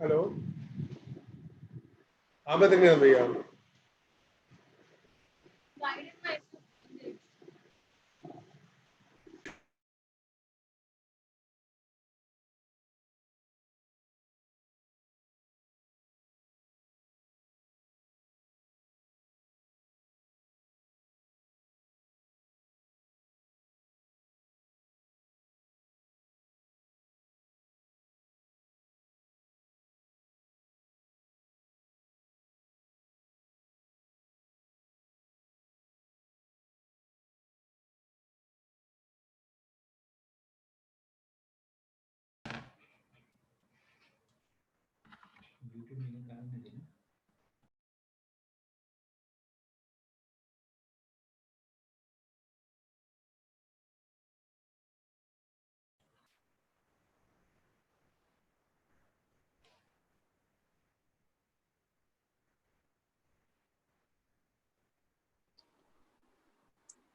Hello, हाँ मैं देंगे भैया।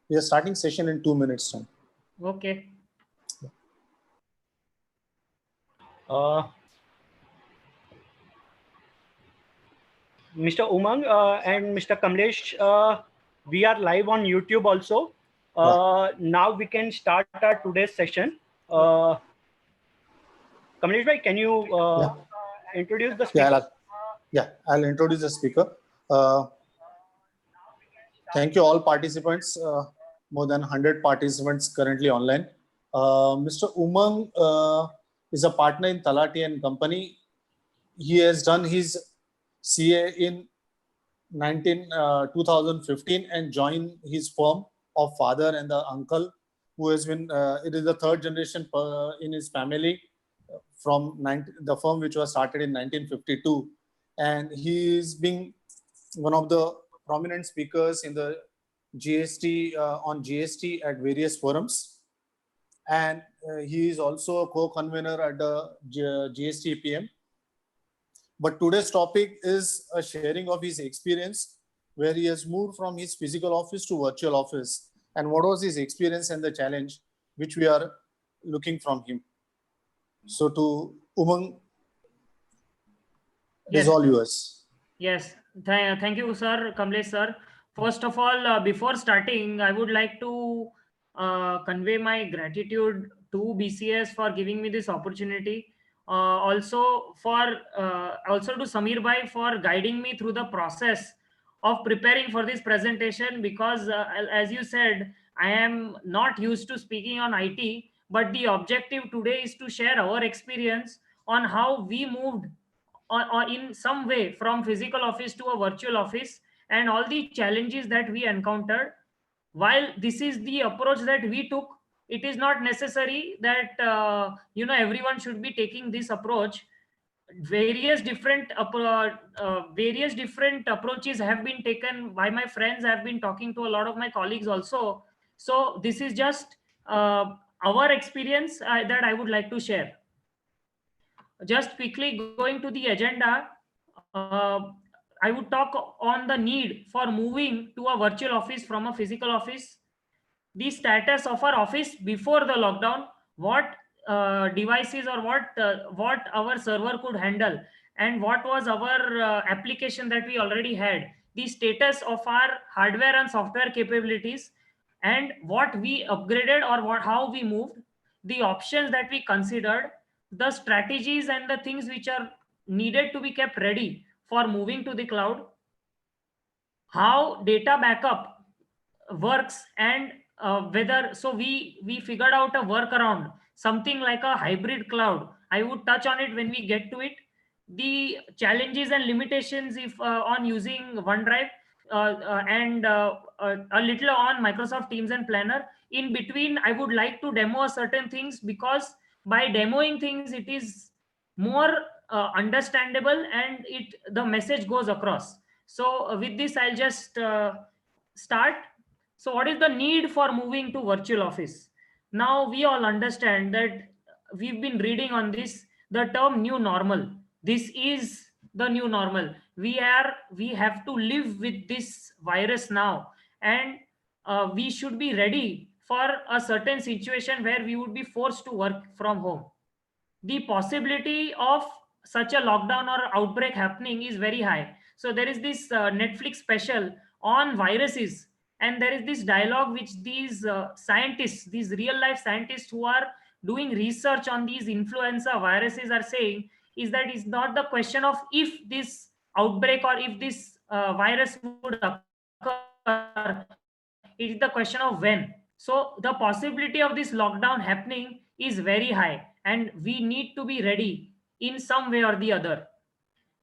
We are starting session in 2 minutes time. Okay. Mr. Umang and Mr. Kamlesh, we are live on YouTube also. Now we can start our today's session. Kamlesh bhai, can you introduce the speaker? I'll introduce the speaker. Thank you all participants. More than 100 participants currently online. Mr. Umang is a partner in Talati and Company. He has done his CA in 2015 and joined his firm of father and the uncle, who has been, it is the third generation in his family from the firm which was started in 1952. And he is being one of the prominent speakers in the GST, on GST at various forums. And he is also a co-convener at the GST PM. But today's topic is a sharing of his experience where he has moved from his physical office to virtual office, and what was his experience and the challenge which we are looking from him. So to Umang, it is all yours. Yes, thank you, sir, Kamlesh sir. First of all, before starting, I would like to convey my gratitude to BCAS for giving me this opportunity. Also to Samir bhai for guiding me through the process of preparing for this presentation, because as you said, I am not used to speaking on IT, but the objective today is to share our experience on how we moved or in some way from physical office to a virtual office, and all the challenges that we encountered. While this is the approach that we took, it is not necessary that everyone should be taking this approach. Various different approaches have been taken by my friends. I have been talking to a lot of my colleagues also. So this is just our experience that I would like to share. Just quickly going to the agenda, I would talk on the need for moving to a virtual office from a physical office, the status of our office before the lockdown, what devices or what our server could handle, and what was our application that we already had, the status of our hardware and software capabilities, and what we upgraded or how we moved, the options that we considered, the strategies and the things which are needed to be kept ready for moving to the cloud, how data backup works, and whether so we figured out a workaround, something like a hybrid cloud. I would touch on it when we get to it. The challenges and limitations if on using OneDrive, and a little on Microsoft Teams and Planner. In between, I would like to demo certain things, because by demoing things it is more understandable and the message goes across. So with this I'll just start. So what is the need for moving to virtual office? Now we all understand that we've been reading on this, the term new normal. This is the new normal. We have to live with this virus now, and we should be ready for a certain situation where we would be forced to work from home. The possibility of such a lockdown or outbreak happening is very high. So there is this Netflix special on viruses, and there is this dialogue which these scientists, these real life scientists who are doing research on these influenza viruses are saying, is that it's not the question of if this outbreak or if this virus would occur, it is the question of when. So the possibility of this lockdown happening is very high, and we need to be ready in some way or the other.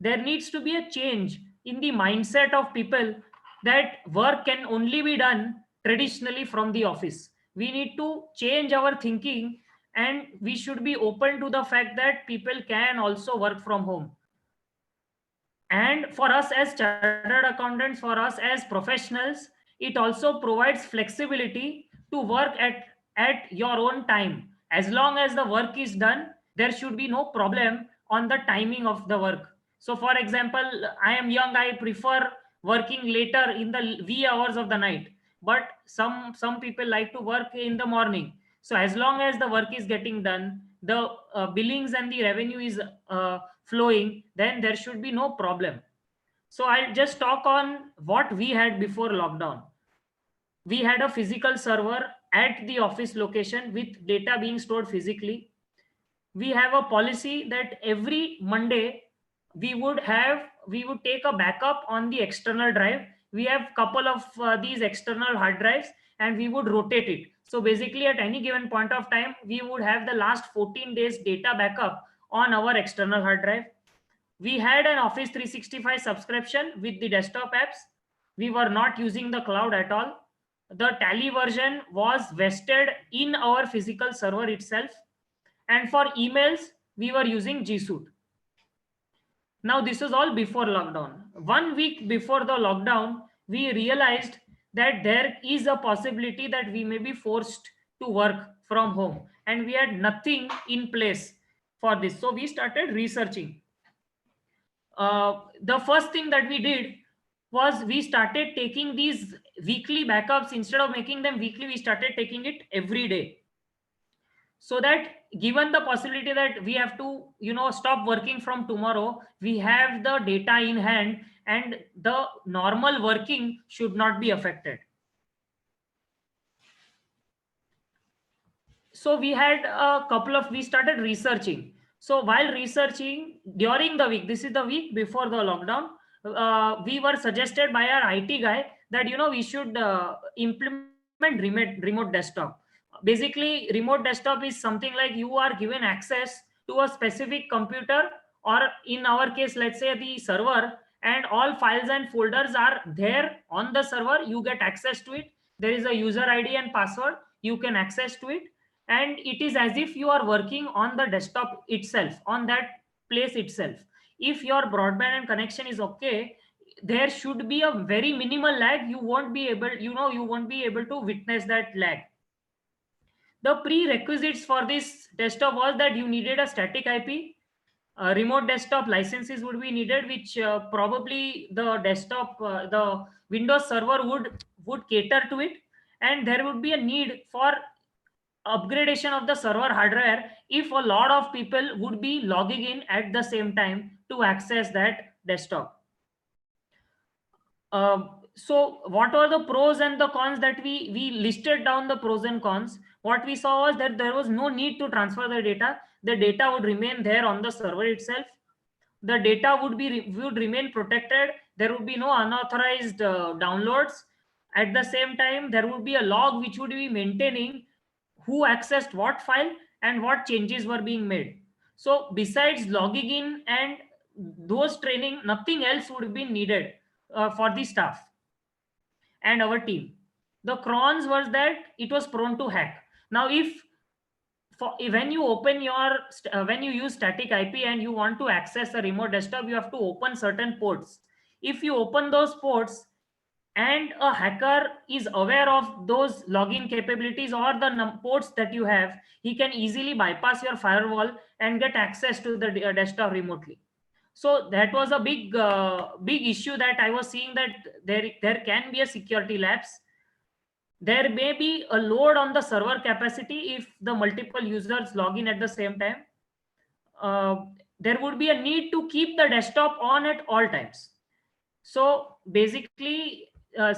There needs to be a change in the mindset of people that work can only be done traditionally from the office. We need to change our thinking, and we should be open to the fact that people can also work from home. And for us as chartered accountants, for us as professionals, it also provides flexibility to work at your own time. As long as the work is done, there should be no problem on the timing of the work. So for example, I am young, I prefer working later in the wee hours of the night, but some people like to work in the morning. So as long as the work is getting done, the billings and the revenue is flowing, then there should be no problem. So I'll just talk on what we had before lockdown. We had a physical server at the office location with data being stored physically. We have a policy that every Monday we would take a backup on the external drive. We have couple of these external hard drives, and we would rotate it. So basically at any given point of time, we would have the last 14 days data backup on our external hard drive. We had an Office 365 subscription with the desktop apps. We were not using the cloud at all. The Tally version was vested in our physical server itself. And for emails, we were using G Suite. Now, this was all before lockdown. 1 week before the lockdown, we realized that there is a possibility that we may be forced to work from home, and we had nothing in place for this. So we started researching. The first thing that we did was we started taking these weekly backups. Instead of making them weekly, we started taking it every day, so that given the possibility that we have to stop working from tomorrow, we have the data in hand, and the normal working should not be affected. So we started researching. So while researching during the week, this is the week before the lockdown, we were suggested by our IT guy that we should implement remote desktop. Basically, remote desktop is something like you are given access to a specific computer, or in our case, let's say the server, and all files and folders are there on the server. You get access to it. There is a user ID and password. You can access to it, and it is as if you are working on the desktop itself, on that place itself. If your broadband and connection is okay, there should be a very minimal lag. You won't be able to witness that lag. The prerequisites for this desktop was that you needed a static IP. Remote desktop licenses would be needed, which probably the Windows server would cater to it, and there would be a need for upgradation of the server hardware if a lot of people would be logging in at the same time to access that desktop. So what are the pros and the cons that we listed down? The pros and cons, what we saw was that there was no need to transfer the data. The data would remain there on the server itself. The data would remain protected. There would be no unauthorized downloads. At the same time, there would be a log which would be maintaining who accessed what file and what changes were being made. So besides logging in and those training, nothing else would be needed for the staff and our team. The cons was that it was prone to hack. Now, when you when you use static IP and you want to access a remote desktop, you have to open certain ports. If you open those ports and a hacker is aware of those login capabilities or the ports that you have, he can easily bypass your firewall and get access to the desktop remotely. So that was a big issue that I was seeing, that there can be a security lapse. There may be a load on the server capacity if the multiple users log in at the same time. there would be a need to keep the desktop on at all times. So basically,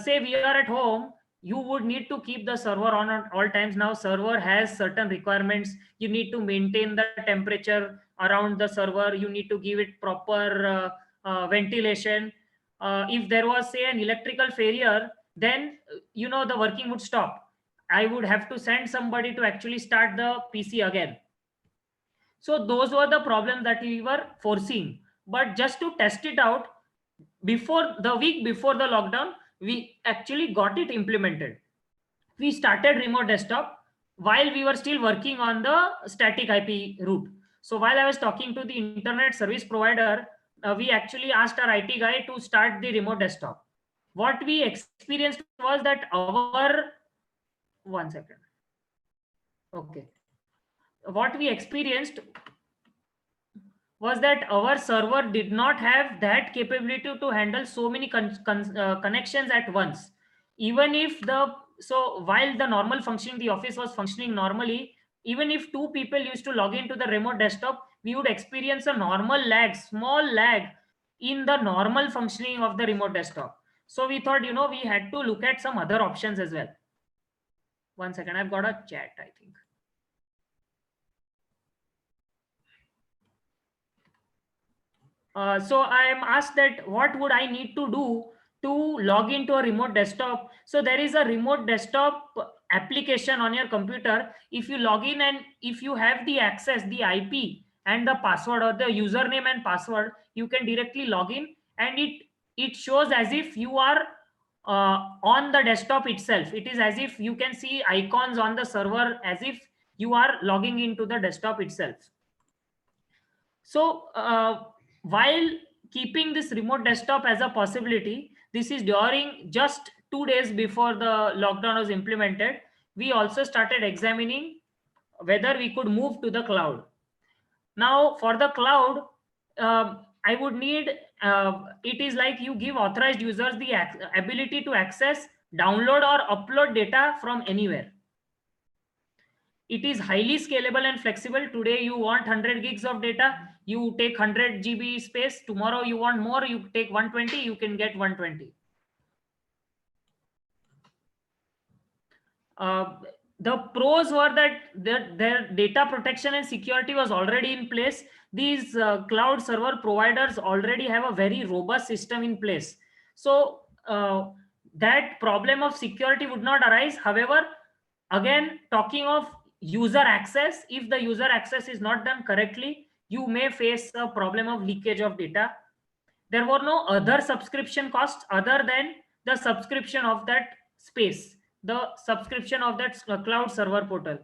say we are at home, you would need to keep the server on at all times. Now server has certain requirements. You need to maintain the temperature around the server. You need to give it proper ventilation. If there was, say, an electrical failure, then the working would stop. I would have to send somebody to actually start the PC again. So those were the problems that we were foreseeing. But just to test it out, before the week before the lockdown, we actually got it implemented. We started remote desktop while we were still working on the static IP route. So while I was talking to the internet service provider, we actually asked our IT guy to start the remote desktop. What we experienced was that our one second. Okay. What we experienced was that our server did not have that capability to handle so many connections at once. Even if while the normal functioning, the office was functioning normally, even if two people used to log into the remote desktop, we would experience a normal lag, small lag in the normal functioning of the remote desktop. So we thought, we had to look at some other options as well. One second, I've got a chat, I think. So I am asked that what would I need to do to log into a remote desktop. So there is a remote desktop application on your computer. If you log in and if you have the access, the IP and the password or the username and password, you can directly log in, and it shows as if you are on the desktop itself. It is as if you can see icons on the server as if you are logging into the desktop itself. So while keeping this remote desktop as a possibility, this is during just 2 days before the lockdown was implemented, we also started examining whether we could move to the cloud. Now for the cloud, I would need, it is like you give authorized users the ability to access, download or upload data from anywhere. It is highly scalable and flexible. Today you want 100 gigs of data, you take 100 GB space. Tomorrow you want more, you take 120, you can get 120. The pros were that their data protection and security was already in place. These cloud server providers already have a very robust system in place. So that problem of security would not arise. However, again, talking of user access, if the user access is not done correctly, you may face a problem of leakage of data. There were no other subscription costs other than the subscription of that space, the subscription of that cloud server portal.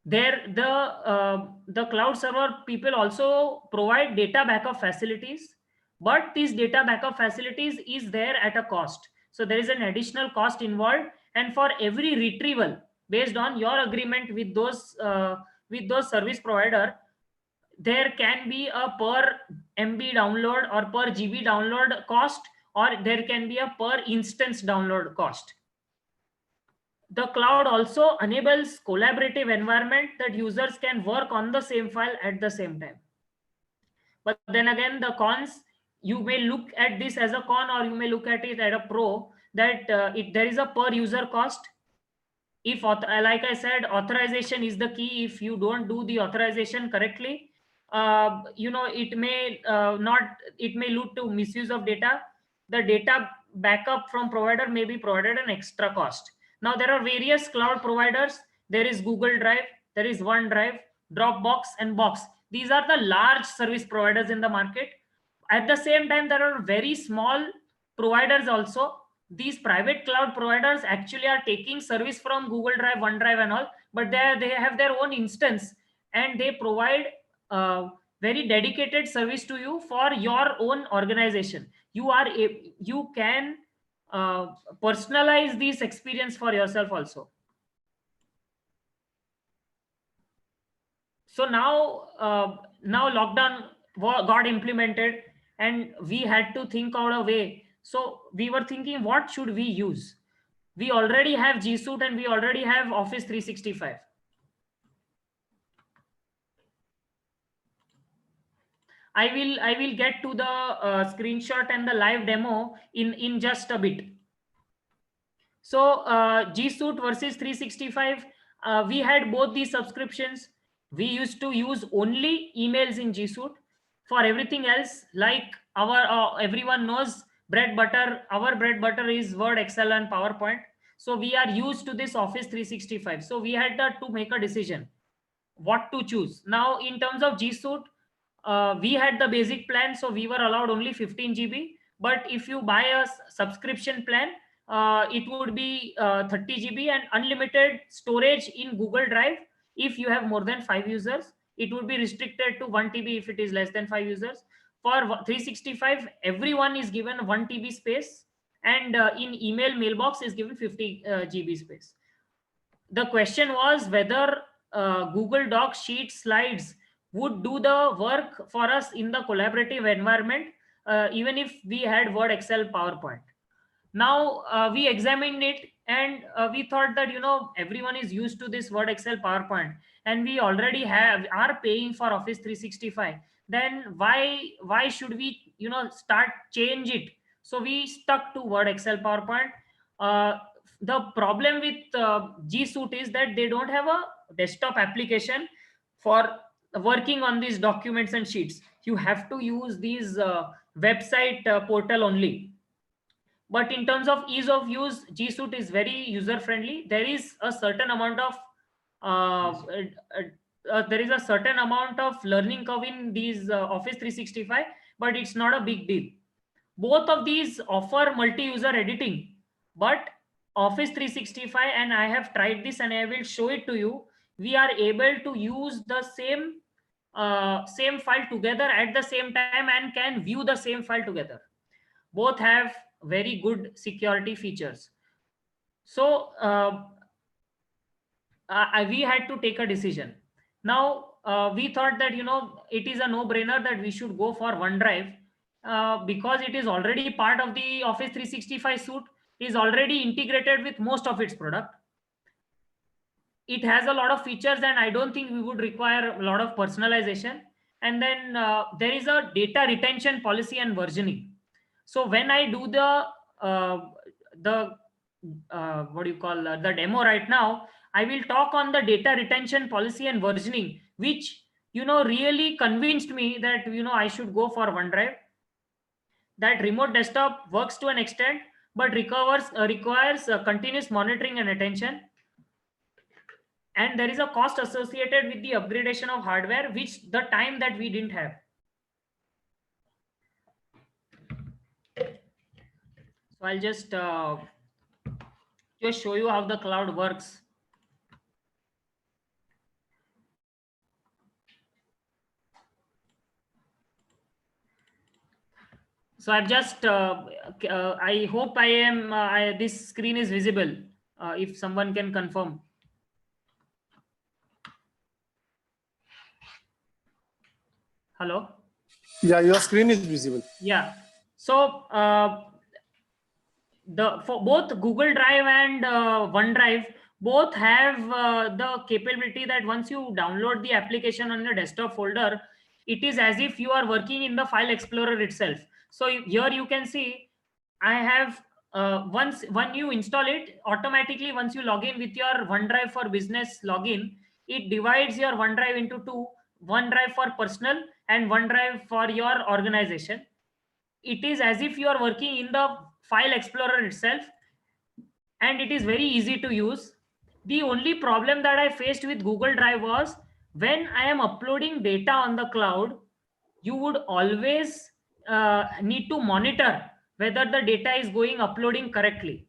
There, the cloud server people also provide data backup facilities, but these data backup facilities is there at a cost. So there is an additional cost involved, and for every retrieval based on your agreement with those service provider, there can be a per MB download or per GB download cost, or there can be a per instance download cost. The cloud also enables collaborative environment that users can work on the same file at the same time. But then again, the cons, you may look at this as a con or you may look at it as a pro, that there is a per user cost. If, like I said, authorization is the key. If you don't do the authorization correctly, it may it may lead to misuse of data. The data backup from provider may be provided an extra cost. Now there are various cloud providers. There is Google Drive, there is OneDrive, Dropbox and Box. These are the large service providers in the market. At the same time, there are very small providers also. These private cloud providers actually are taking service from Google Drive, OneDrive and all, but they have their own instance, and they provide very dedicated service to you for your own organization. You can personalize this experience for yourself also. So now lockdown got implemented and we had to think out a way. So we were thinking, what should we use? We already have G Suite and we already have Office 365. I will get to the screenshot and the live demo in just a bit. So G Suite versus 365, we had both these subscriptions. We used to use only emails in G Suite. For everything else, like our everyone knows bread butter, our bread butter is Word, Excel, and PowerPoint. So we are used to this Office 365. So we had to make a decision what to choose. Now, in terms of G Suite, we had the basic plan, so we were allowed only 15 GB. But if you buy a subscription plan, it would be 30 GB and unlimited storage in Google Drive. If you have more than 5 users, it would be restricted to 1 TB if it is less than 5 users. For 365, everyone is given 1 TB space, and in email mailbox is given 50 GB space. The question was whether Google Docs, Sheets, Slides would do the work for us in the collaborative environment, even if we had Word, Excel, PowerPoint. Now we examined it, and we thought that everyone is used to this Word, Excel, PowerPoint, and we already are paying for Office 365. Then why should we start change it? So we stuck to Word, Excel, PowerPoint. The problem with G Suite is that they don't have a desktop application for working on these documents and sheets. You have to use these website portal only. But in terms of ease of use, G Suite is very user friendly. There is a certain amount of learning curve in these Office 365, but it's not a big deal. Both of these offer multi-user editing, but Office 365, and I have tried this and I will show it to you, we are able to use the same file together at the same time and can view the same file together. Both have very good security features. So we had to take a decision. Now we thought that it is a no-brainer that we should go for OneDrive, because it is already part of the Office 365 suite, is already integrated with most of its product. It has a lot of features, and I don't think we would require a lot of personalization. And then there is a data retention policy and versioning. So when I do the the demo right now, I will talk on the data retention policy and versioning, which really convinced me that I should go for OneDrive. That remote desktop works to an extent, but requires continuous monitoring and attention. And there is a cost associated with the upgradation of hardware, which the time that we didn't have. So I'll just show you how the cloud works. So I've just I hope I am this screen is visible. If someone can confirm. Hello. Yeah, your screen is visible. Yeah. So for both Google Drive and OneDrive, both have the capability that once you download the application on your desktop folder, it is as if you are working in the file explorer itself. So here you can see I have when you install it, automatically once you log in with your OneDrive for Business login, it divides your OneDrive into two: OneDrive for personal and OneDrive for your organization. It is as if you are working in the file explorer itself, and it is very easy to use. The only problem that I faced with Google Drive was when I am uploading data on the cloud, you would always need to monitor whether the data is uploading correctly.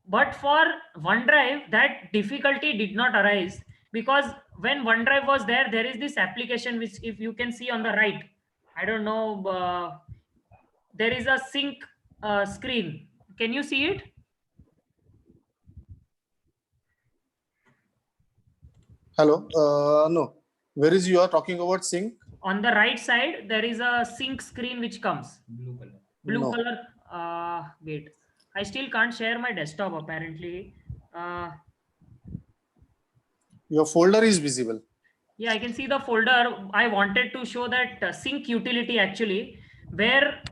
But for OneDrive, that difficulty did not arise, because when OneDrive was there, there is this application which, if you can see on the right, I don't know, there is a sync screen. Can you see it? Hello. No. Where is you are talking about sync? On the right side, there is a sync screen which comes. Blue color. Blue No. color. Wait. I still can't share my desktop apparently. Your folder is visible. Yeah, I can see the folder. I wanted to show that sync utility actually, where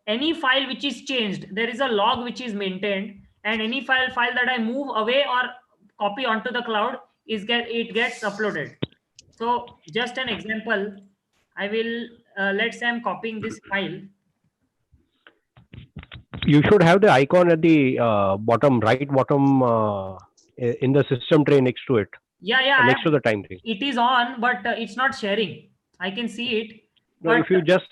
any file which is changed, there is a log which is maintained, and any file that I move away or copy onto the cloud it gets uploaded. So just an example, I will let's say I'm copying this file. You should have the icon at the bottom, right bottom, in the system tray next to it, Yeah, yeah, next to the time thing. it is on, but it's not sharing. I can see it, No, but if you just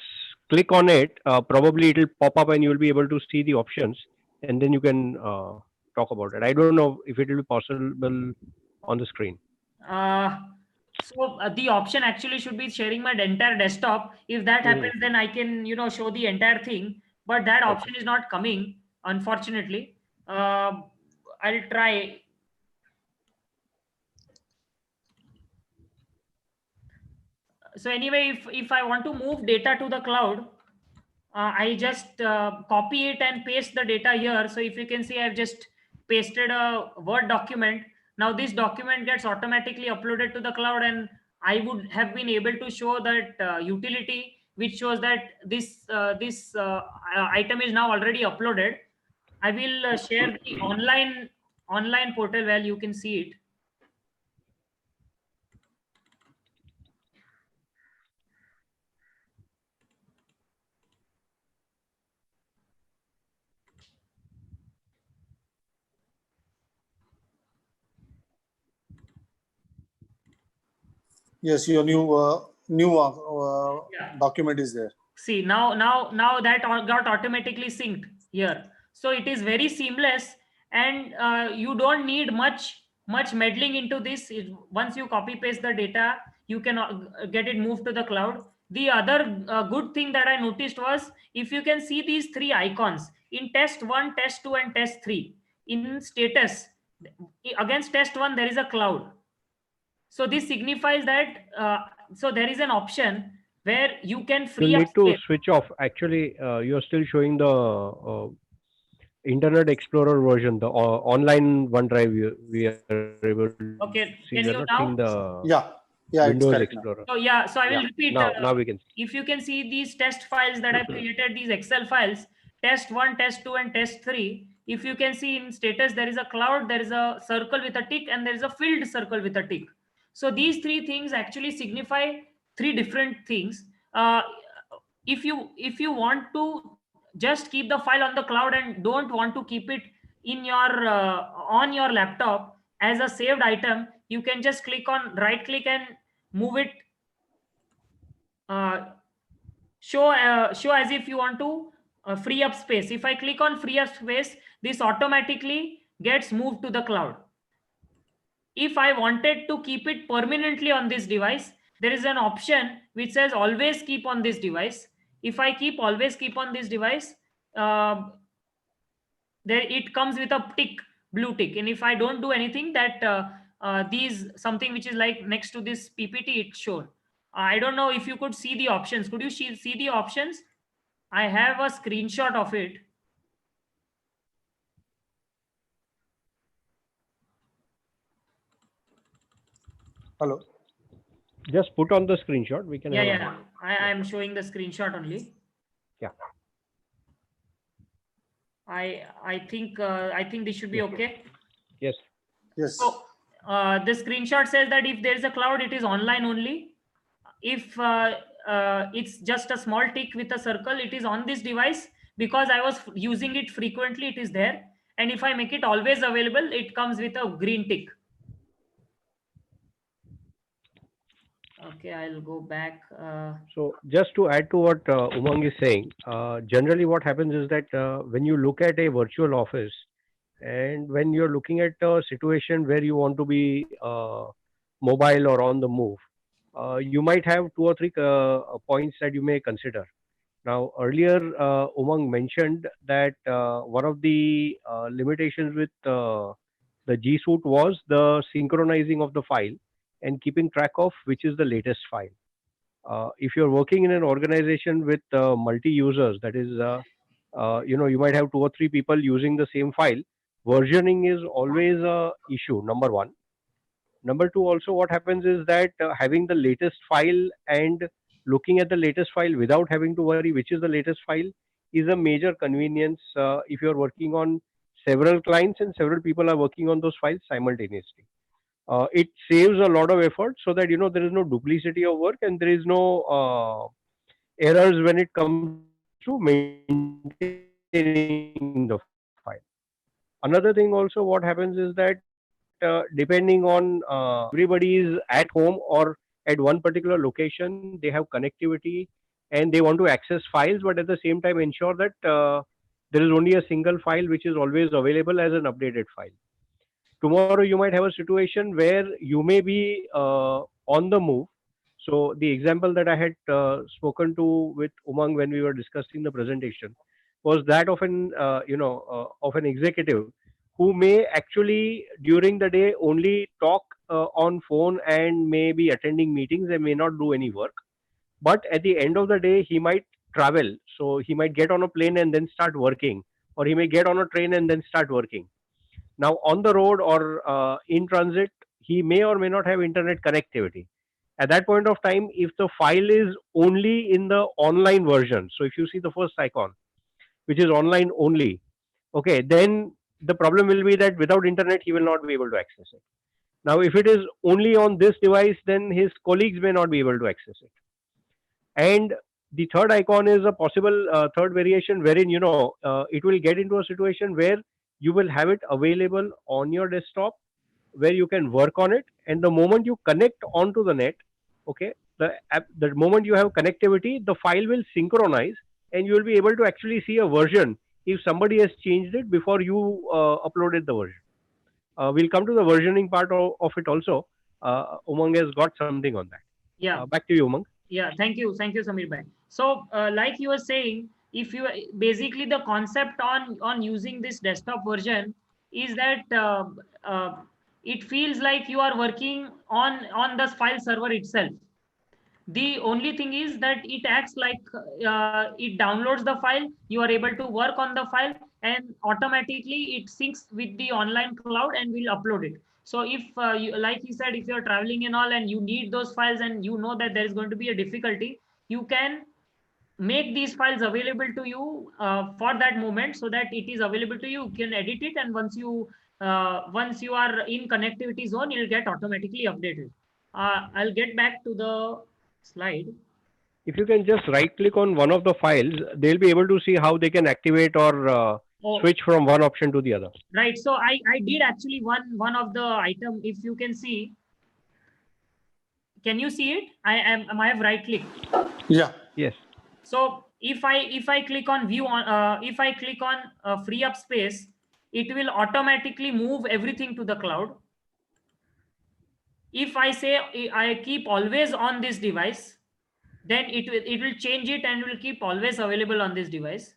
click on it, probably it will pop up and you will be able to see the options, and then you can talk about it. I don't know if it will be possible on the screen. Uh, the option actually should be sharing my entire desktop. If that happens, then I can show the entire thing. But that Okay. option is not coming, unfortunately. I'll try. So anyway, if I want to move data to the cloud, I just copy it and paste the data here. So if you can see, I've just pasted a Word document. Now this document gets automatically uploaded to the cloud, and I would have been able to show that utility, which shows that this item is now already uploaded. I will share the online portal where you can see it. Yes, your new Yeah. document is there. See, now that got automatically synced here. So it is very seamless, and you don't need much meddling into this. Once you copy paste the data, you can get it moved to the cloud. The other good thing that I noticed was, if you can see these three icons in test 1, test 2, and test 3, in status against test 1 there is a cloud. So this signifies that so there is an option where you can You free up need to space. switch off. Actually, you're still showing the Internet Explorer version, the online OneDrive we are able to see. We are not Okay, seeing can you the now? Yeah, it's Windows correct now. Explorer. So yeah, so I Yeah, will repeat. now we can see. If you can see these test files that I've created, these Excel files, test 1, test 2, and test 3. If you can see in status, there is a cloud, there is a circle with a tick, and there is a filled circle with a tick. So these three things actually signify three different things. If you want to just keep the file on the cloud and don't want to keep it in your on your laptop as a saved item, you can just right click and move it, uh, show as if you want to free up space. If I click on free up space, this automatically gets moved to the cloud. If I wanted to keep it permanently on this device, there is an option which says always keep on this device. If I always keep on this device, uh, there it comes with a tick, blue tick, and if I don't do anything, that these something which is like next to this ppt, it's shown. I don't know if you could see the options. Could you see the options? I have a screenshot of it. Hello. Just put on the screenshot. We can. Yeah. I am showing the screenshot only. Yeah. I think this should be okay. Yes. Yes. So the screenshot says that if there is a cloud, it is online only. If it's just a small tick with a circle, it is on this device. Because I was using it frequently, it is there. And if I make it always available, it comes with a green tick. Okay, I'll go back. So just to add to what Umang is saying, generally what happens is that when you look at a virtual office, and when you're looking at a situation where you want to be mobile or on the move, you might have two or three points that you may consider. Now, earlier, Umang mentioned that one of the limitations with the G Suite was the synchronizing of the file and keeping track of which is the latest file. If you're working in an organization with multi-users, that is, you might have two or three people using the same file. Versioning is always a issue. Number one. Number two, also what happens is that having the latest file and looking at the latest file without having to worry which is the latest file is a major convenience if you're working on several clients and several people are working on those files simultaneously. It saves a lot of effort so that there is no duplicity of work and there is no errors when it comes to maintaining the file. Another thing also what happens is that depending on everybody is at home or at one particular location, they have connectivity and they want to access files, but at the same time ensure that there is only a single file which is always available as an updated file. Tomorrow you might have a situation where you may be on the move. So the example that I had spoken to with Umang when we were discussing the presentation was that of an executive who may actually during the day only talk on phone and may be attending meetings and may not do any work, but at the end of the day he might travel, so he might get on a plane and then start working, or he may get on a train and then start working. Now, on the road or in transit, he may or may not have internet connectivity. At that point of time, if the file is only in the online version, so if you see the first icon, which is online only, okay, then the problem will be that without internet, he will not be able to access it. Now, if it is only on this device, then his colleagues may not be able to access it. And the third icon is a possible third variation wherein it will get into a situation where you will have it available on your desktop where you can work on it, and the moment you connect onto the net, okay, the moment you have connectivity, the file will synchronize and you will be able to actually see a version if somebody has changed it before you uploaded the version. We'll come to the versioning part of it also. Umang has got something on that. Yeah. Back to you, Umang. Yeah, thank you, Samir bhai. So, like you were saying, if you basically the concept on using this desktop version is that it feels like you are working on the file server itself. The only thing is that it acts like it downloads the file, you are able to work on the file, and automatically it syncs with the online cloud and will upload it. So if like you said, if you're traveling and all and you need those files and you know that there is going to be a difficulty, you can make these files available to you for that moment, so that it is available to you. You can edit it, and once you are in connectivity zone, it'll get automatically updated. I'll get back to the slide. If you can just right click on one of the files, they'll be able to see how they can activate or Oh, switch from one option to the other. right. So I did actually one of the item. If you can see, can you see it? I have right click. Yeah. Yes. So if I click on view on if I click on free up space, it will automatically move everything to the cloud. If I say I keep always on this device, then it will change it and will keep always available on this device.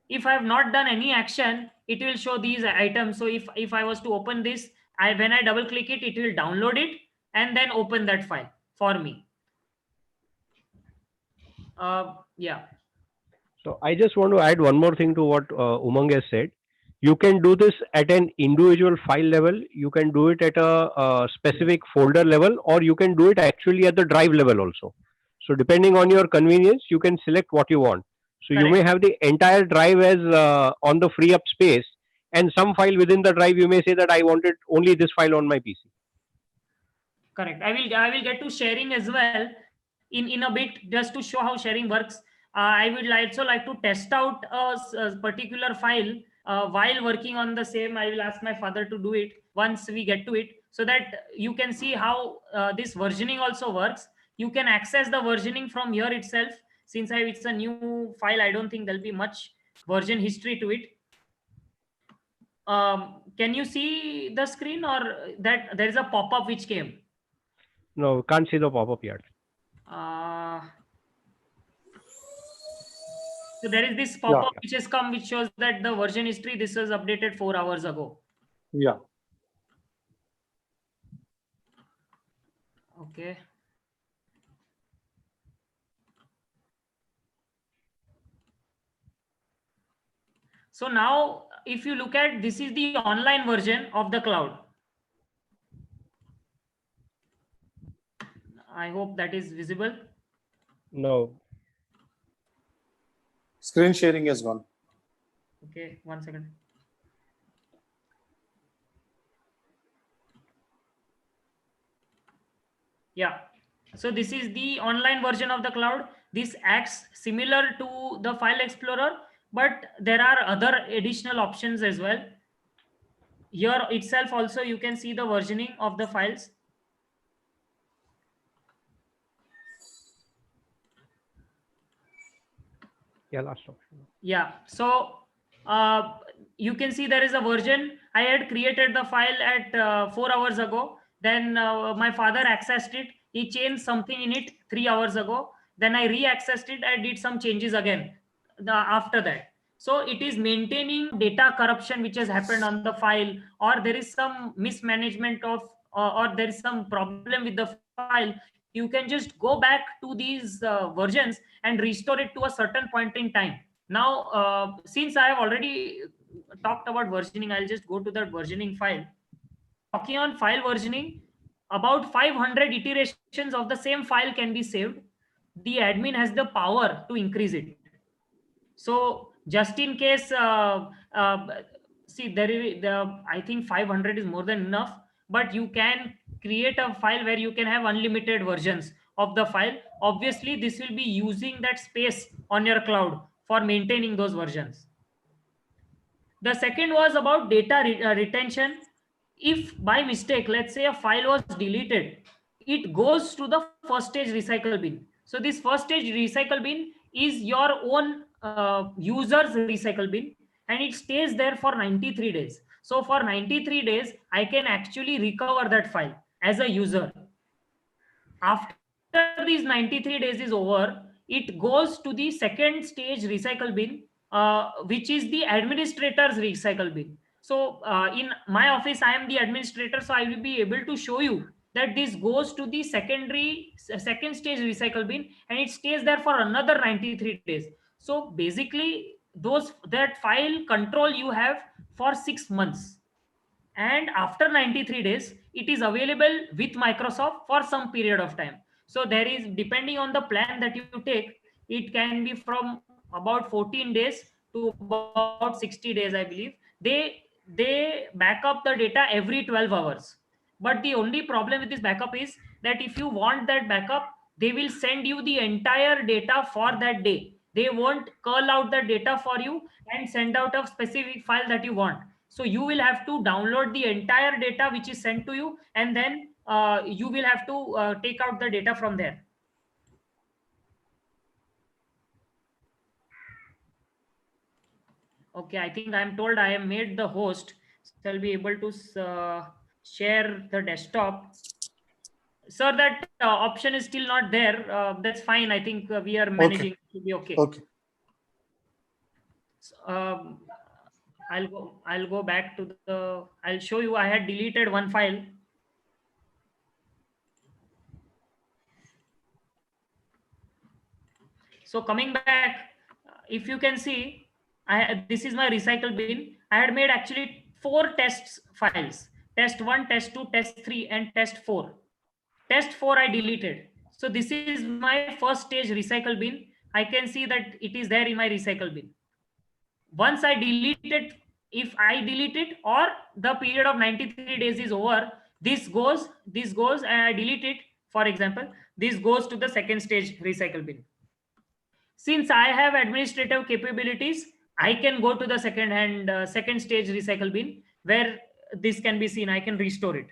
If I have not done any action, it will show these items. So if I was to open this, when I double click it, it will download it and then open that file for me. Yeah. So I just want to add one more thing to what Umang has said. You can do this at an individual file level. You can do it at a specific folder level, or you can do it actually at the drive level also. So depending on your convenience, you can select what you want. So you may Correct. have the entire drive as on the free up space, and some file within the drive you may say that I wanted only this file on my PC. Correct. I will get to sharing as well in a bit, just to show how sharing works. I would also like to test out a particular file while working on the same. I will ask my father to do it once we get to it, so that you can see how this versioning also works. You can access the versioning from here itself. Since it's a new file, I don't think there'll be much version history to it. Can you see the screen, or that there is a pop-up which came? No, can't see the pop-up yet. Uh, so there is this Yeah. pop-up which has come, which shows that the version history, this was updated 4 hours ago. Yeah. Okay. So now, if you look at, this is the online version of the cloud. I hope that is visible. No. Screen sharing has gone. Okay, 1 second. Yeah. So this is the online version of the cloud. This acts similar to the file explorer, but there are other additional options as well. Here itself also you can see the versioning of the files. Yeah, last option. Yeah. So you can see there is a version. I had created the file at 4 hours ago. Then my father accessed it. He changed something in it 3 hours ago. Then I re-accessed it. I did some changes again after that. So it is maintaining data corruption which has happened on the file, or there is some mismanagement of, or there is some problem with the file. You can just go back to these versions and restore it to a certain point in time. Now, since I have already talked about versioning, I'll just go to that versioning file. Talking on file versioning, about 500 iterations of the same file can be saved. The admin has the power to increase it. So just in case, see there is I think 500 is more than enough, but you can create a file where you can have unlimited versions of the file. Obviously this will be using that space on your cloud for maintaining those versions. The second was about data retention. If by mistake, let's say a file was deleted, it goes to the first stage recycle bin. So this first stage recycle bin is your own user's recycle bin, and it stays there for 93 days. So for 93 days, I can actually recover that file as a user. After these 93 days is over, it goes to the second stage recycle bin, which is the administrator's recycle bin. So in my office I am the administrator, so I will be able to show you that this goes to the second stage recycle bin, and it stays there for another 93 days. So basically that file control you have for 6 months, and after 93 days it is available with Microsoft for some period of time. So there is, depending on the plan that you take, it can be from about 14 days to about 60 days, I believe. They back up the data every 12 hours. But the only problem with this backup is that if you want that backup, they will send you the entire data for that day. They won't curl out the data for you and send out a specific file that you want. So you will have to download the entire data which is sent to you, and then you will have to take out the data from there. Okay, I think I'm told I am made the host, so I'll be able to share the desktop. Sir, that option is still not there. That's fine. I think we are managing. Okay. It will be okay. Okay. Um, I'll go back to the. I'll show you. I had deleted one file. So coming back, if you can see, this is my recycle bin. I had made actually 4 tests files: test 1, test 2, test 3, and test 4. Test 4 I deleted. So this is my first stage recycle bin. I can see that it is there in my recycle bin. Once I delete it, if I delete it or the period of 93 days is over, this goes and I delete it. For example, this goes to the second stage recycle bin. Since I have administrative capabilities, I can go to the second stage recycle bin where this can be seen. I can restore it.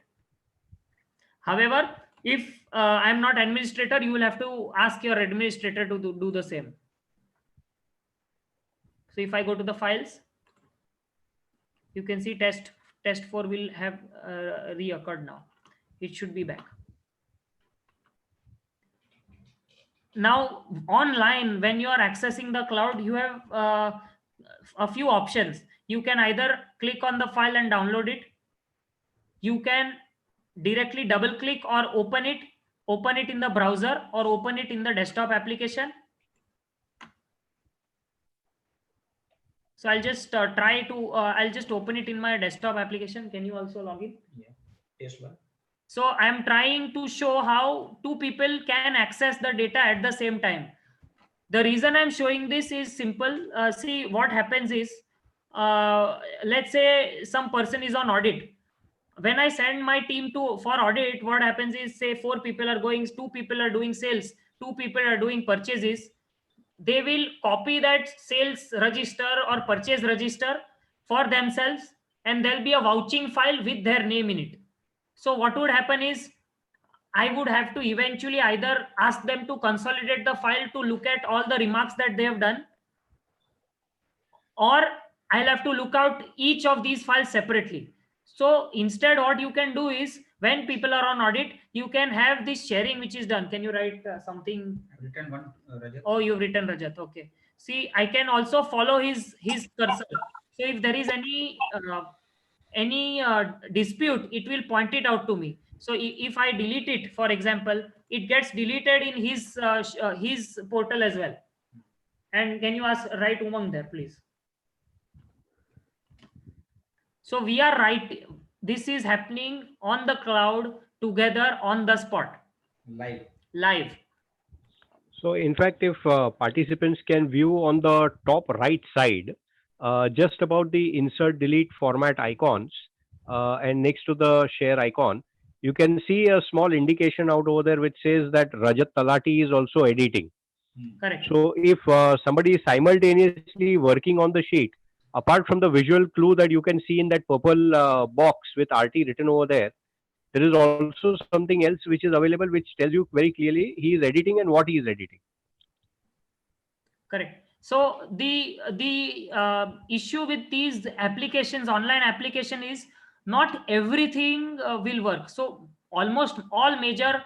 However, if I'm not administrator, you will have to ask your administrator to do the same. So if I go to the files, you can see test 4 will have reoccurred now. It should be back. Now online, when you are accessing the cloud, you have a few options. You can either click on the file and download it. You can directly double click or open it in the browser or open it in the desktop application. So I'll just I'll just open it in my desktop application. Can you also log in? Yeah, test one. So I am trying to show how two people can access the data at the same time. The reason I'm showing this is simple. See, what happens is, let's say some person is on audit. When I send my team to for audit, what happens is, say 4 people are going, 2 people are doing sales, 2 people are doing purchases. They will copy that sales register or purchase register for themselves, and there'll be a vouching file with their name in it. So what would happen is, I would have to eventually either ask them to consolidate the file to look at all the remarks that they have done, or I'll have to look out each of these files separately. So instead, what you can do is, when people are on audit, you can have this sharing which is done. Can you write something? I've written one, Rajat. Oh, you've written Rajat. Okay. See, I can also follow his cursor. So if there is any dispute, it will point it out to me. So if I delete it, for example, it gets deleted in his portal as well. And can you ask write Umang there, please? So we are right. This is happening on the cloud together on the spot. Live. So, in fact, if participants can view on the top right side, just about the insert delete format icons, and next to the share icon, you can see a small indication out over there which says that Rajat Talati is also editing. Correct. So, if somebody is simultaneously working on the sheet, apart from the visual clue that you can see in that purple box with RT written over there is also something else which is available which tells you very clearly he is editing and what he is editing. Correct. So the issue with these applications, online application, is not everything will work. So almost all major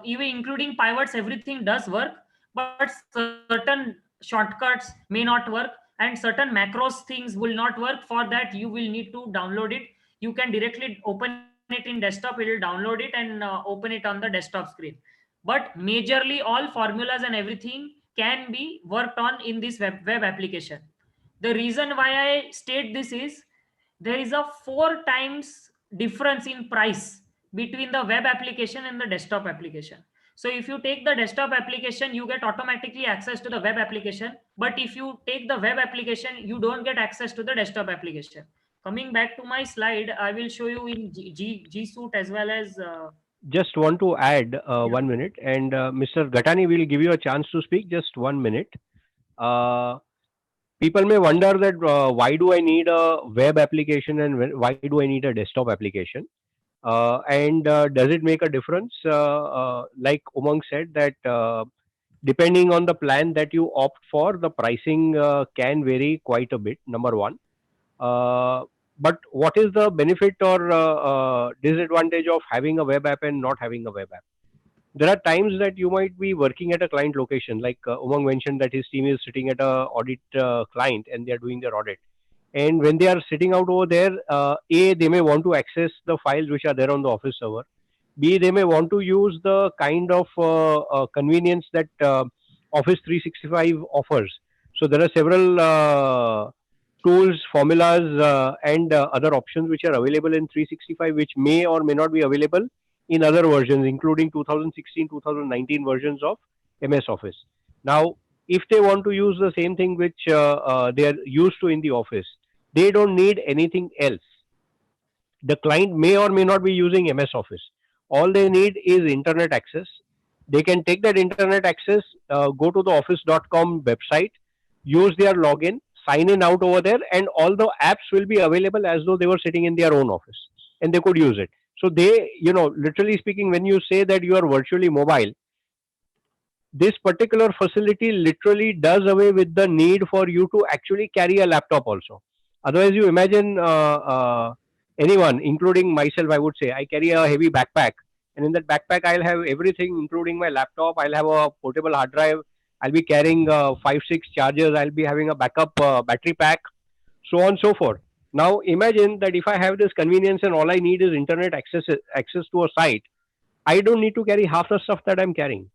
even including pivots, everything does work, but certain shortcuts may not work, and certain macros things will not work. For that, you will need to download it. You can directly open it in desktop, it will download it and open it on the desktop screen. But majorly all formulas and everything can be worked on in this web application. The reason why I state this is, there is a 4 times difference in price between the web application and the desktop application. So if you take the desktop application, you get automatically access to the web application, but if you take the web application, you don't get access to the desktop application. Coming back to my slide, I will show you in G Suite as well as Just want to add yeah. 1 minute, and Mr. Gatani will give you a chance to speak. Just 1 minute. Uh, People may wonder that why do I need a web application and why do I need a desktop application? And does it make a difference? Like Umang said, that depending on the plan that you opt for, the pricing can vary quite a bit. Number one. Uh, but what is the benefit or disadvantage of having a web app and not having a web app? There are times that you might be working at a client location, like Umang mentioned that his team is sitting at a audit client and they are doing their audit. And when they are sitting out over there, A, they may want to access the files which are there on the Office server. B, they may want to use the kind of convenience that Office 365 offers. So there are several tools, formulas, and other options which are available in 365, which may or may not be available in other versions, including 2016, 2019 versions of MS Office. Now, if they want to use the same thing which they are used to in the office, they don't need anything else. The client may or may not be using MS Office. All they need is internet access. They can take that internet access, go to the office.com website, use their login, sign in out over there, and all the apps will be available as though they were sitting in their own office and they could use it. So they, literally speaking, when you say that you are virtually mobile, this particular facility literally does away with the need for you to actually carry a laptop also. Otherwise, you imagine anyone, including myself, I would say, I carry a heavy backpack. And in that backpack, I'll have everything, including my laptop. I'll have a portable hard drive. I'll be carrying 5, 6 chargers. I'll be having a backup battery pack, so on and so forth. Now, imagine that if I have this convenience and all I need is internet access to a site, I don't need to carry half the stuff that I'm carrying.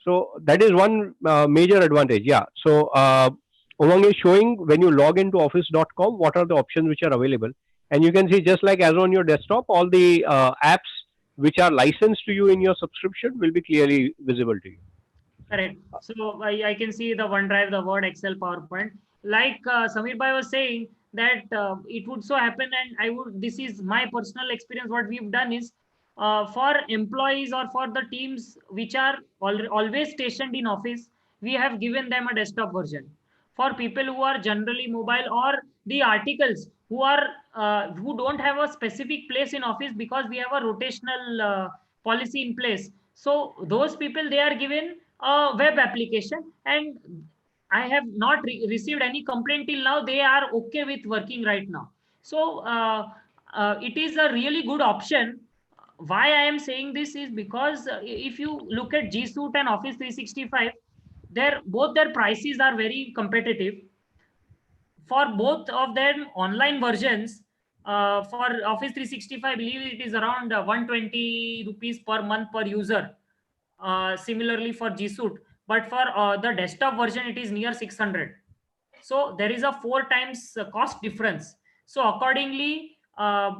So that is one major advantage. Yeah. So Umang is showing when you log into office.com what are the options which are available. and you can see just like as on your desktop, all the apps which are licensed to you in your subscription will be clearly visible to you. Correct. So I can see the OneDrive, the Word, Excel, PowerPoint. Like Samir Bhai was saying that it would so happen, and I would. This is my personal experience. What we've done is for employees or for the teams which are always stationed in office, we have given them a desktop version. For people who are generally mobile, or the articles who don't have a specific place in office, because we have a rotational policy in place. So those people, they are given a web application, and I have not received any complaint till now. They are okay with working right now. So it is a really good option. Why I am saying this is because if you look at G Suite and Office 365, both their prices are very competitive. For both of them online versions, for Office 365, I believe it is around 120 rupees per month per user. Similarly for G Suite, but for the desktop version, it is near 600. So there is a 4 times cost difference. So accordingly,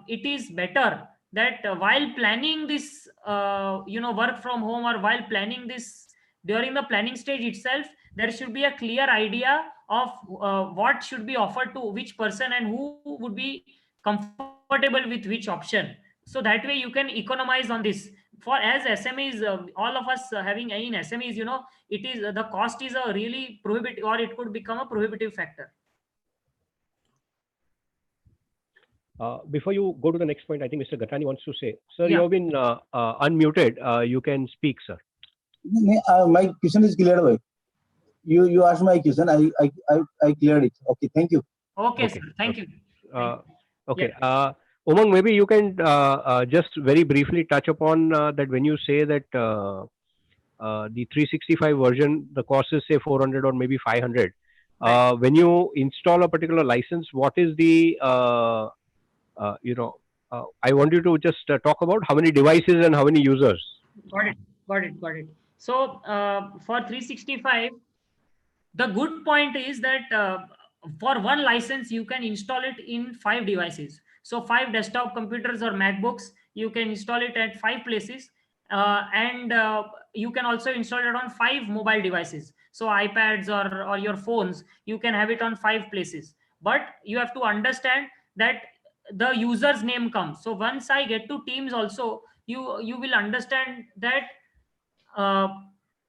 it is better that while planning this, work from home, or while planning this, during the planning stage itself, there should be a clear idea of what should be offered to which person and who would be comfortable with which option. So that way you can economize on this. For as SMEs, all of us having in SMEs, it is the cost is a really prohibitive, or it could become a prohibitive factor. Before you go to the next point, I think Mr. Gatani wants to say, sir, Yeah. you have been unmuted. You can speak, sir. My question is clear. Bhai. You asked my question. I cleared it. Okay, thank you. Okay, Okay. sir. Thank Okay. you. Okay. Yeah. Umang, maybe you can just very briefly touch upon that when you say that the 365 version, the cost is say 400 or maybe 500. Right. When you install a particular license, what is the I want you to just talk about how many devices and how many users. Got it. Got it. So for 365, the good point is that for one license you can install it in 5 devices. So 5 desktop computers or MacBooks, you can install it at 5 places, and you can also install it on 5 mobile devices. So iPads or your phones, you can have it on 5 places. But you have to understand that the user's name comes. So once I get to Teams also, you will understand that. uh,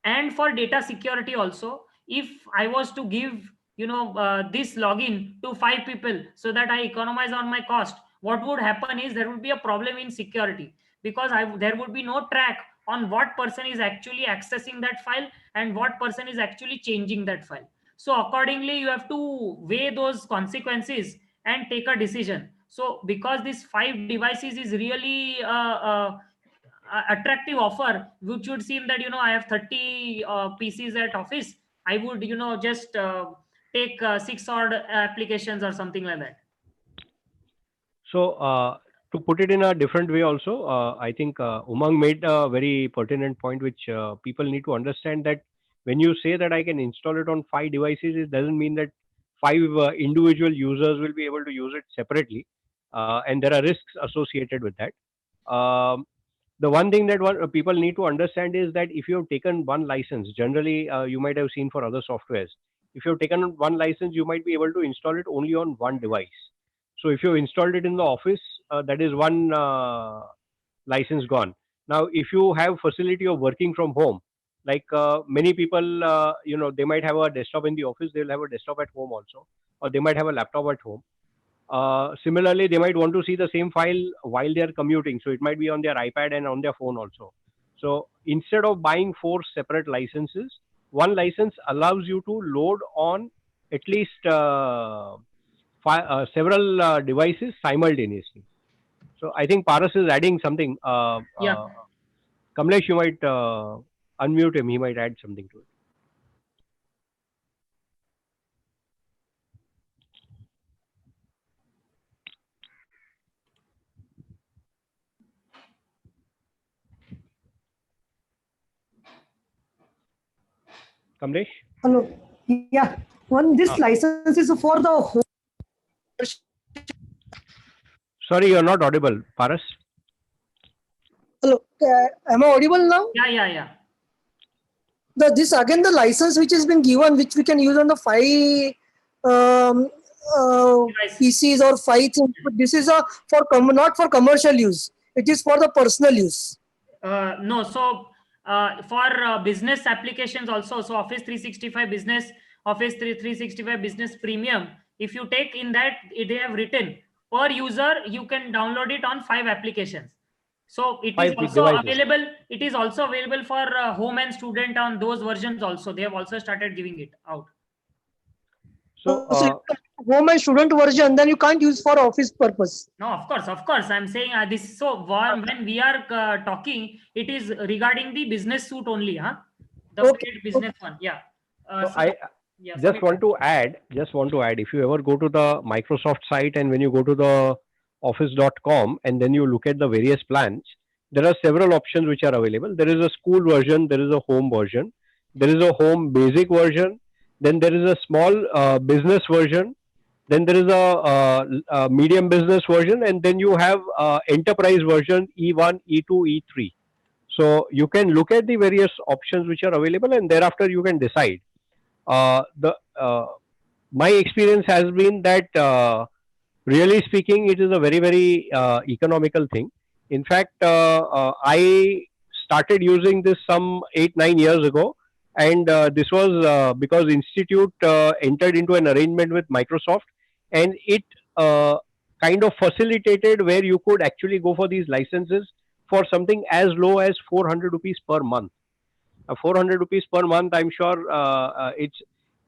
and for data security also, if I was to give this login to 5 people so that I economize on my cost, what would happen is there would be a problem in security, because there would be no track on what person is actually accessing that file and what person is actually changing that file. So accordingly you have to weigh those consequences and take a decision. So because this 5 devices is really attractive offer, which would seem that I have 30 PCs at office, I would just take 6 odd applications or something like that. So, to put it in a different way, also, I think Umang made a very pertinent point, which people need to understand that when you say that I can install it on 5 devices, it doesn't mean that 5 individual users will be able to use it separately, and there are risks associated with that. Um, the one thing that people need to understand is that if you have taken one license, generally you might have seen for other softwares, if you have taken one license, you might be able to install it only on one device. So if you installed it in the office, that is one license gone. Now, if you have facility of working from home, like many people, they might have a desktop in the office, they'll have a desktop at home also, or they might have a laptop at home. Similarly, they might want to see the same file while they are commuting, so it might be on their iPad and on their phone also. So instead of buying 4 separate licenses, one license allows you to load on at least several devices simultaneously. So I think Paras is adding something. Yeah. Kamlesh, you might unmute him. He might add something to it. Kamlesh? Hello. Yeah. This license is for the whole. Sorry, you're not audible, Paras. Hello, am I audible now? Yeah. This again the license which has been given, which we can use on the 5 um, Device. PCs or 5 things. But this is not for commercial use. It is for the personal use. No, so for business applications also, so Office 365 Business, Office 365 Business Premium, if you take in that, they have written per user, you can download it on 5 applications. So it is 5 also devices. available. It is also available for home and student on those versions also. They have also started giving it out. So, So home and student version, then you can't use for office purpose. No, of course. I'm saying this. So when we are talking, it is regarding the business suite only, huh? The Okay. paid business one, yeah. so I yeah, just want to add, if you ever go to the Microsoft site and when you go to the office.com and then you look at the various plans, there are several options which are available. There is a school version, there is a home version, there is a home basic version, then there is a small business version, then there is a medium business version, and then you have enterprise version E1, E2, E3. So you can look at the various options which are available, and thereafter you can decide. The My experience has been that really speaking, it is a very economical thing. In fact, I started using this some 8-9 years ago, and this was because Institute entered into an arrangement with Microsoft, and it kind of facilitated where you could actually go for these licenses for something as low as 400 rupees per month. 400 rupees per month, I'm sure it's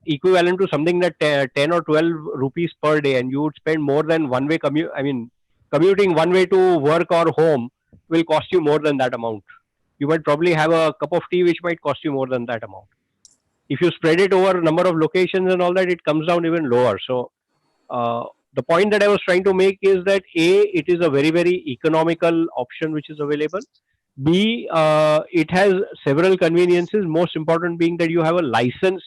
equivalent to something that 10 or 12 rupees per day, and you would spend more than one way commute. I mean, commuting one way to work or home will cost you more than that amount. You might probably have a cup of tea which might cost you more than that amount. If you spread it over a number of locations and all that, it comes down even lower. So uh, the point that I was trying to make is that A, it is a very economical option which is available. B, it has several conveniences. Most important being that you have a licensed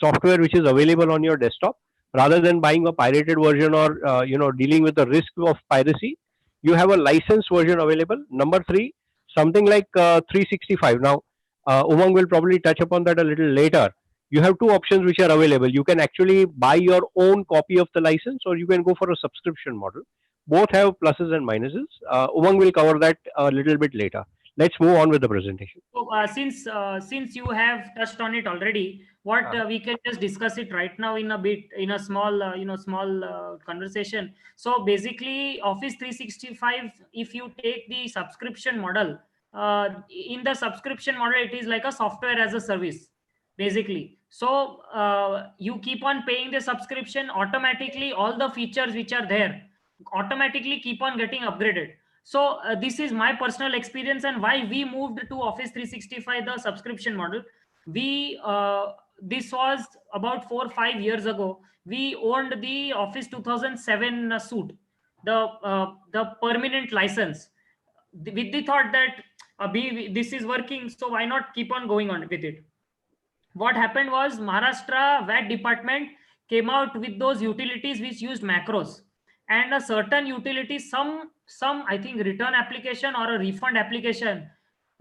software which is available on your desktop, rather than buying a pirated version or dealing with the risk of piracy. You have a licensed version available. Number three, something like 365. Now, Umang will probably touch upon that a little later. You have two options which are available. You can actually buy your own copy of the license, or you can go for a subscription model. Both have pluses and minuses. Umang will cover that a little bit later. Let's move on with the presentation. So since you have touched on it already, what we can just discuss it right now in a bit, in a small conversation. So basically, Office 365, if you take the subscription model, in the subscription model, it is like a software as a service, basically. So you keep on paying the subscription, automatically all the features which are there automatically keep on getting upgraded. So this is my personal experience, and why we moved to Office 365, the subscription model. We This was about 4 or 5 years ago. We owned the Office 2007 suite, the permanent license, with the thought that this is working, so why not keep on going on with it. What happened was Maharashtra VAT department came out with those utilities which used macros, and a certain utility, some I think return application or a refund application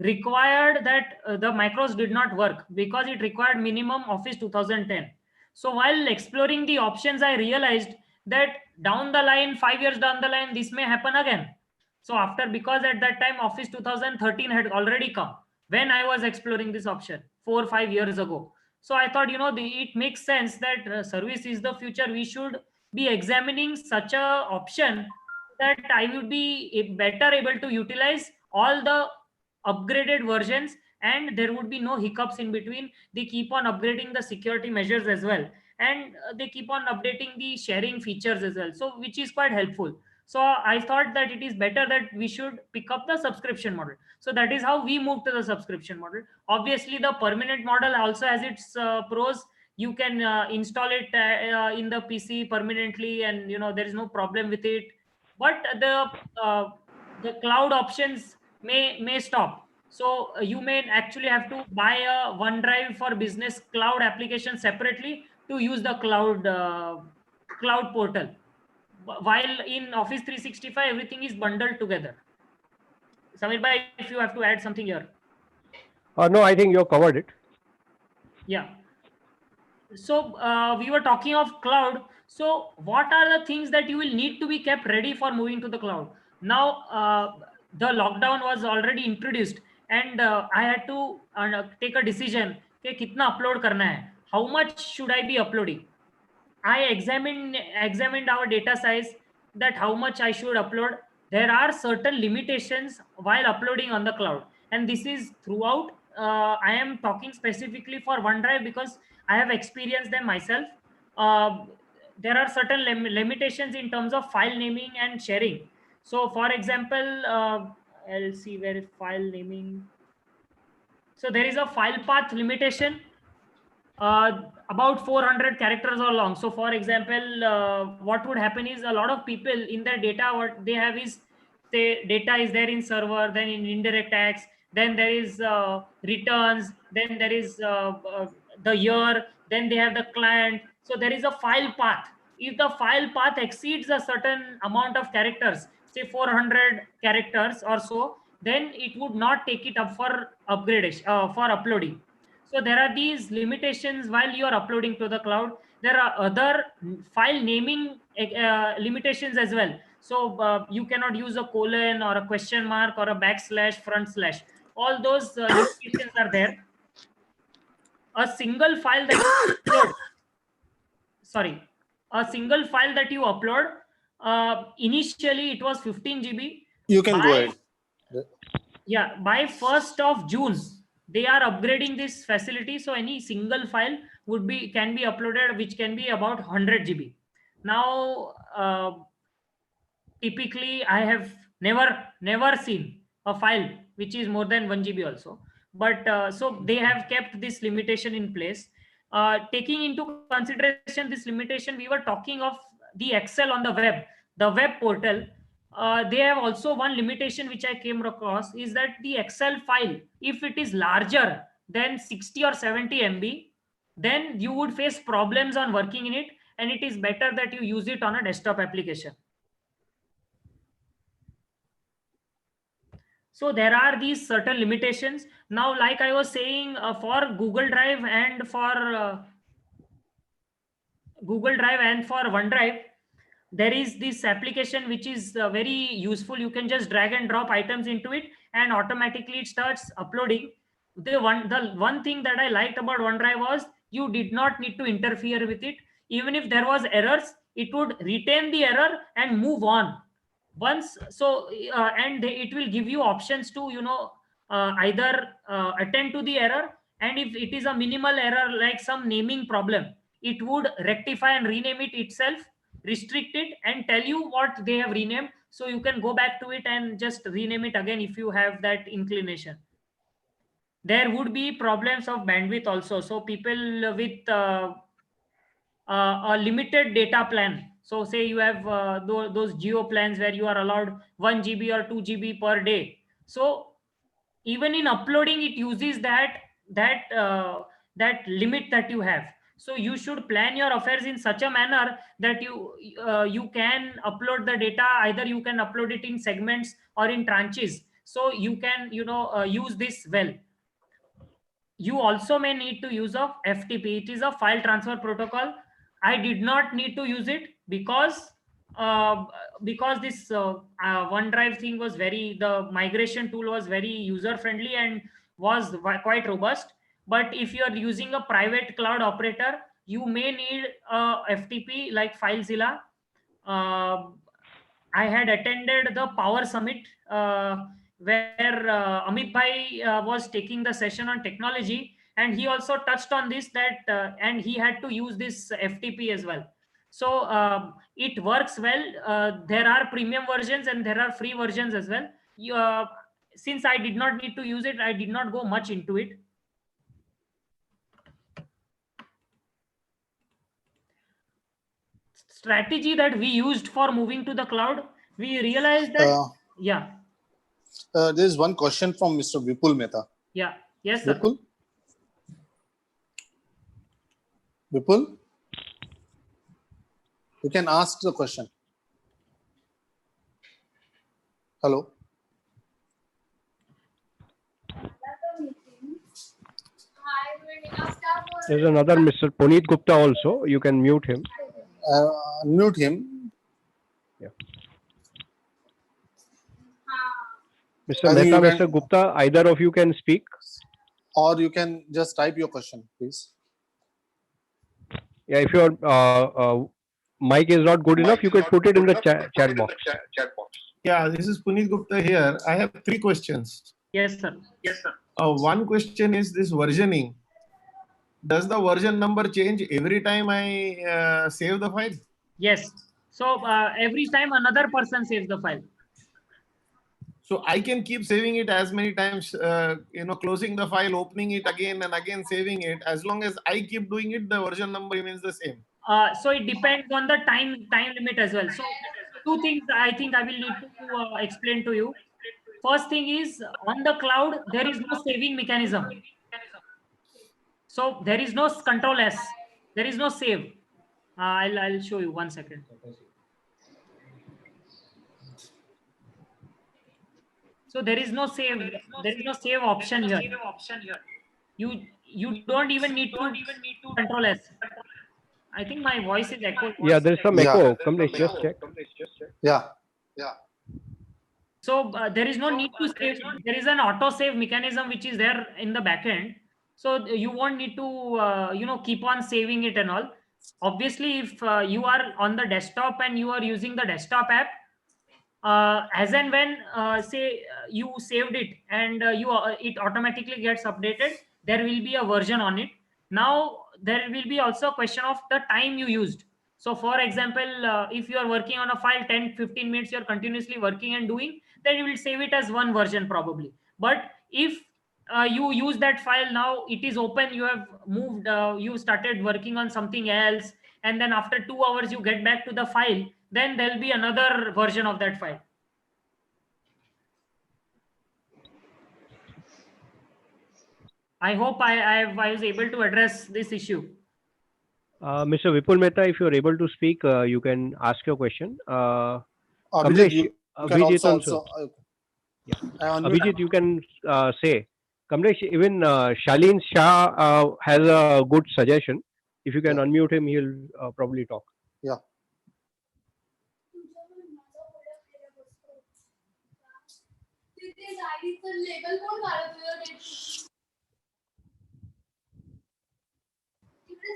required that the macros did not work because it required minimum Office 2010. So while exploring the options, I realized that down the line, 5 years down the line, this may happen again. So after, because at that time Office 2013 had already come when I was exploring this option 4 or 5 years ago. So I thought, it makes sense that service is the future. We should be examining such a option that I would be better able to utilize all the upgraded versions, and there would be no hiccups in between. They keep on upgrading the security measures as well, and they keep on updating the sharing features as well, so which is quite helpful. So I thought that it is better that we should pick up the subscription model. So that is how we moved to the subscription model. Obviously the permanent model also has its pros. You can install it in the PC permanently, and there is no problem with it. But uh, the cloud options may stop. So you may actually have to buy a OneDrive for business cloud application separately to use the cloud portal. while in Office 365 everything is bundled together. Samir bhai, if you have to add something here. No, I think you covered it. Yeah. So we were talking of cloud. So what are the things that you will need to be kept ready for moving to the cloud? Now the lockdown was already introduced, and I had to take a decision कि कितना upload करना है, how much should I be uploading. I examined our data size, that how much I should upload. There are certain limitations while uploading on the cloud, and this is throughout. I am talking specifically for OneDrive because I have experienced them myself. Uh, there are certain limitations in terms of file naming and sharing. So, for example, I'll see where is file naming. So there is a file path limitation about 400 characters or long. So for example, what would happen is a lot of people in their data, what they have is, say data is there in server, then in indirect tags, then there is returns, then there is the year, then they have the client. So there is a file path. If the file path exceeds a certain amount of characters, say 400 characters or so, then it would not take it up for upgradation, for uploading. So there are these limitations while you are uploading to the cloud. There are other file naming limitations as well. So you cannot use a colon or a question mark or a backslash, front slash. All those limitations are there. A single file that you upload, sorry, a single file that you upload, initially it was 15 GB. You can go By, ahead. yeah, by 1st of June they are upgrading this facility, so any single file can be uploaded, which can be about 100 GB. Now typically I have never seen a file which is more than 1 GB also, but so they have kept this limitation in place. Taking into consideration this limitation, we were talking of the Excel on the web portal. They have also one limitation which I came across, is that the Excel file, if it is larger than 60 or 70 MB, then you would face problems on working in it, and it is better that you use it on a desktop application. So there are these certain limitations. Now, like I was saying, for Google Drive and for OneDrive, there is this application which is very useful. You can just drag and drop items into it, and automatically it starts uploading. The one thing that I liked about OneDrive was you did not need to interfere with it. Even if there was errors, it would retain the error and move on. Once, so and it will give you options to, either attend to the error, and if it is a minimal error like some naming problem, it would rectify and rename it itself, restrict it, and tell you what they have renamed, so you can go back to it and just rename it again if you have that inclination. There would be problems of bandwidth also. So people with a limited data plan, so say you have those geo plans where you are allowed 1 GB or 2 GB per day, so even in uploading it uses that limit that you have. So you should plan your affairs in such a manner that you can upload the data, either you can upload it in segments or in tranches, so you can use this well. You also may need to use of FTP. It is a file transfer protocol. I did not need to use it uh, because this OneDrive thing was the migration tool was very user friendly and was quite robust. But if you are using a private cloud operator, you may need a FTP like FileZilla. Uh, I had attended the Power Summit where Amit Bhai was taking the session on technology, and he also touched on this, that and he had to use this FTP as well. So it works well. There are premium versions and there are free versions as well. Since I did not need to use it, I did not go much into it. Strategy that we used for moving to the cloud, we realized that there is one question from Mr. Vipul Mehta. Yeah. Yes, sir. Vipul, you can ask the question. Hello. There's another Mr. Puneet Gupta also. You can mute him. Mute him. Yeah. Mr. I think Mehta, you can- Mr. Gupta, either of you can speak. Or you can just type your question, please. Yeah, if your mic is not good enough, you could put it in the chat box. Yeah, this is Puneet Gupta here. I have 3 questions. Yes, sir. One question is this versioning. Does the version number change every time I save the file? Yes. So every time another person saves the file. So I can keep saving it as many times, closing the file, opening it again and again, saving it. As long as I keep doing it, the version number remains the same. So it depends on the time limit as well. So 2 things I think I will need to explain to you. First thing is, on the cloud there is no saving mechanism. So there is no control S. There is no save. I'll show you 1 second. So there is no save. There is no save option here. You don't even need to control S. I think my voice is echoed. Yeah, there's some echo. Kamlesh, just check. Yeah. So there is no need to save. There is an auto save mechanism which is there in the backend. So you won't need to keep on saving it and all. Obviously, if you are on the desktop and you are using the desktop app, as and when say you saved it and it automatically gets updated, there will be a version on it. Now there will be also a question of the time you used. So for example, if you are working on a file 10-15 minutes, you're continuously working and doing, then you will save it as one version probably. But if you use that file, now it is open, you have moved, you started working on something else, and then after 2 hours you get back to the file, then there'll be another version of that file. I hope I was able to address this issue. Mr. Vipul Mehta, if you're able to speak, you can ask your question. Abhijit, Kamlesh, you can Abhijit also. Yeah. Unmute. Abhijit, you can say. Kamlesh, even Shalin Shah has a good suggestion. If you can unmute him, he'll probably talk. Yeah.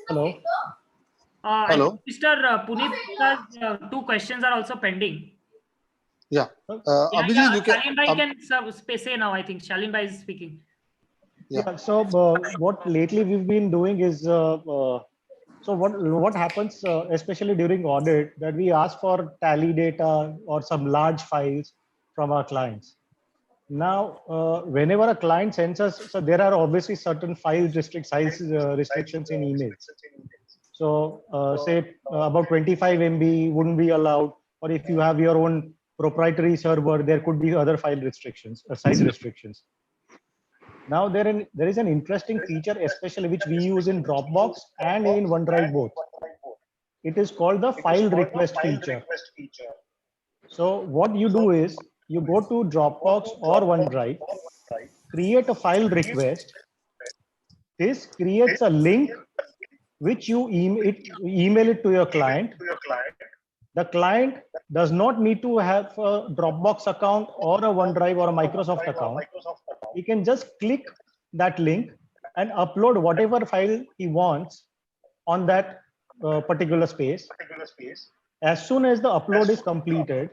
Hello. Hello. Mr. Puneet, 2 questions are also pending. Yeah. Abhijit, you can. Shalin Bhai can say now. I think Shalin Bhai is speaking. Yeah. So what lately we've been doing is so what happens especially during audit, that we ask for tally data or some large files from our clients. Now, whenever a client sends us, so there are obviously certain file size restrictions in emails. So say about 25 MB wouldn't be allowed, or if you have your own proprietary server, there could be other file restrictions or size restrictions. Now there is an interesting feature, especially which we use in Dropbox and in OneDrive both. It is called the file request feature. So what you do is you go to Dropbox or OneDrive, create a file request. This creates a link which you email it to your client. The client does not need to have a Dropbox account or a OneDrive or a Microsoft account. He can just click that link and upload whatever file he wants on that particular space. As soon as the upload is completed,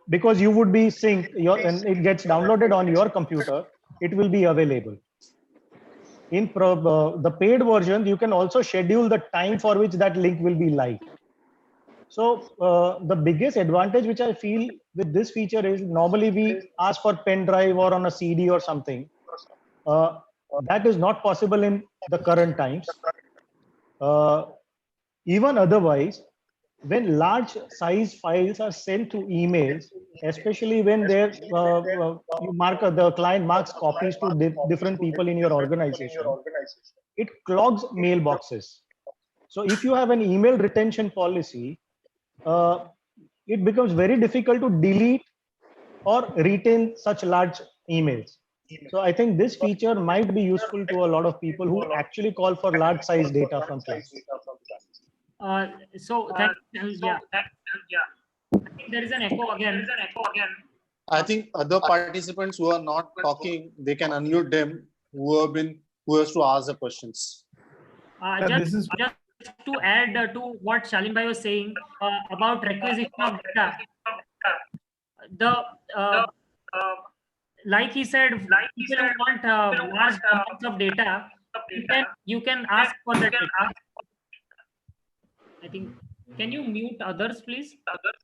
because you would be synced, and it gets downloaded on your computer, it will be available. In the paid version, you can also schedule the time for which that link will be live. So the biggest advantage which I feel with this feature is, normally we ask for pen drive or on a CD or something. That is not possible in the current times. Even otherwise, when large size files are sent to emails, especially when the client marks copies to different people in your organization, it clogs mailboxes. So if you have an email retention policy, it becomes very difficult to delete or retain such large emails. So I think this feature might be useful to a lot of people who actually call for large size data from class. So thank yeah. I think there is an echo again. I think other participants who are not talking, they can unmute them who has to ask the questions. Just to add to what Shalim Bhai was saying about requisition of data, the like he said, people who want large amounts of data, you can ask for that data. I think. Can you mute others, please?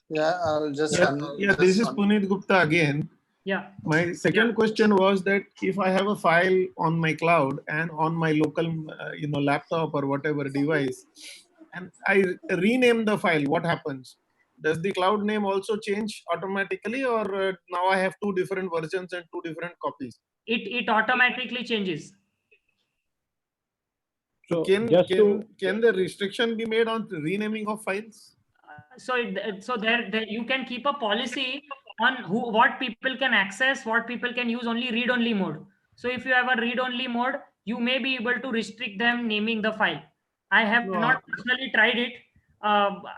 Yeah, I'll just. Yeah, this is Puneet Gupta again. Yeah. My second question was that if I have a file on my cloud and on my local, laptop or whatever device, and I rename the file, what happens? Does the cloud name also change automatically, or now I have two different versions and two different copies? It automatically changes. So can the restriction be made on renaming of files? So there you can keep a policy on what people can access, what people can use only read-only mode. So if you have a read-only mode, you may be able to restrict them naming the file. I have not personally tried it.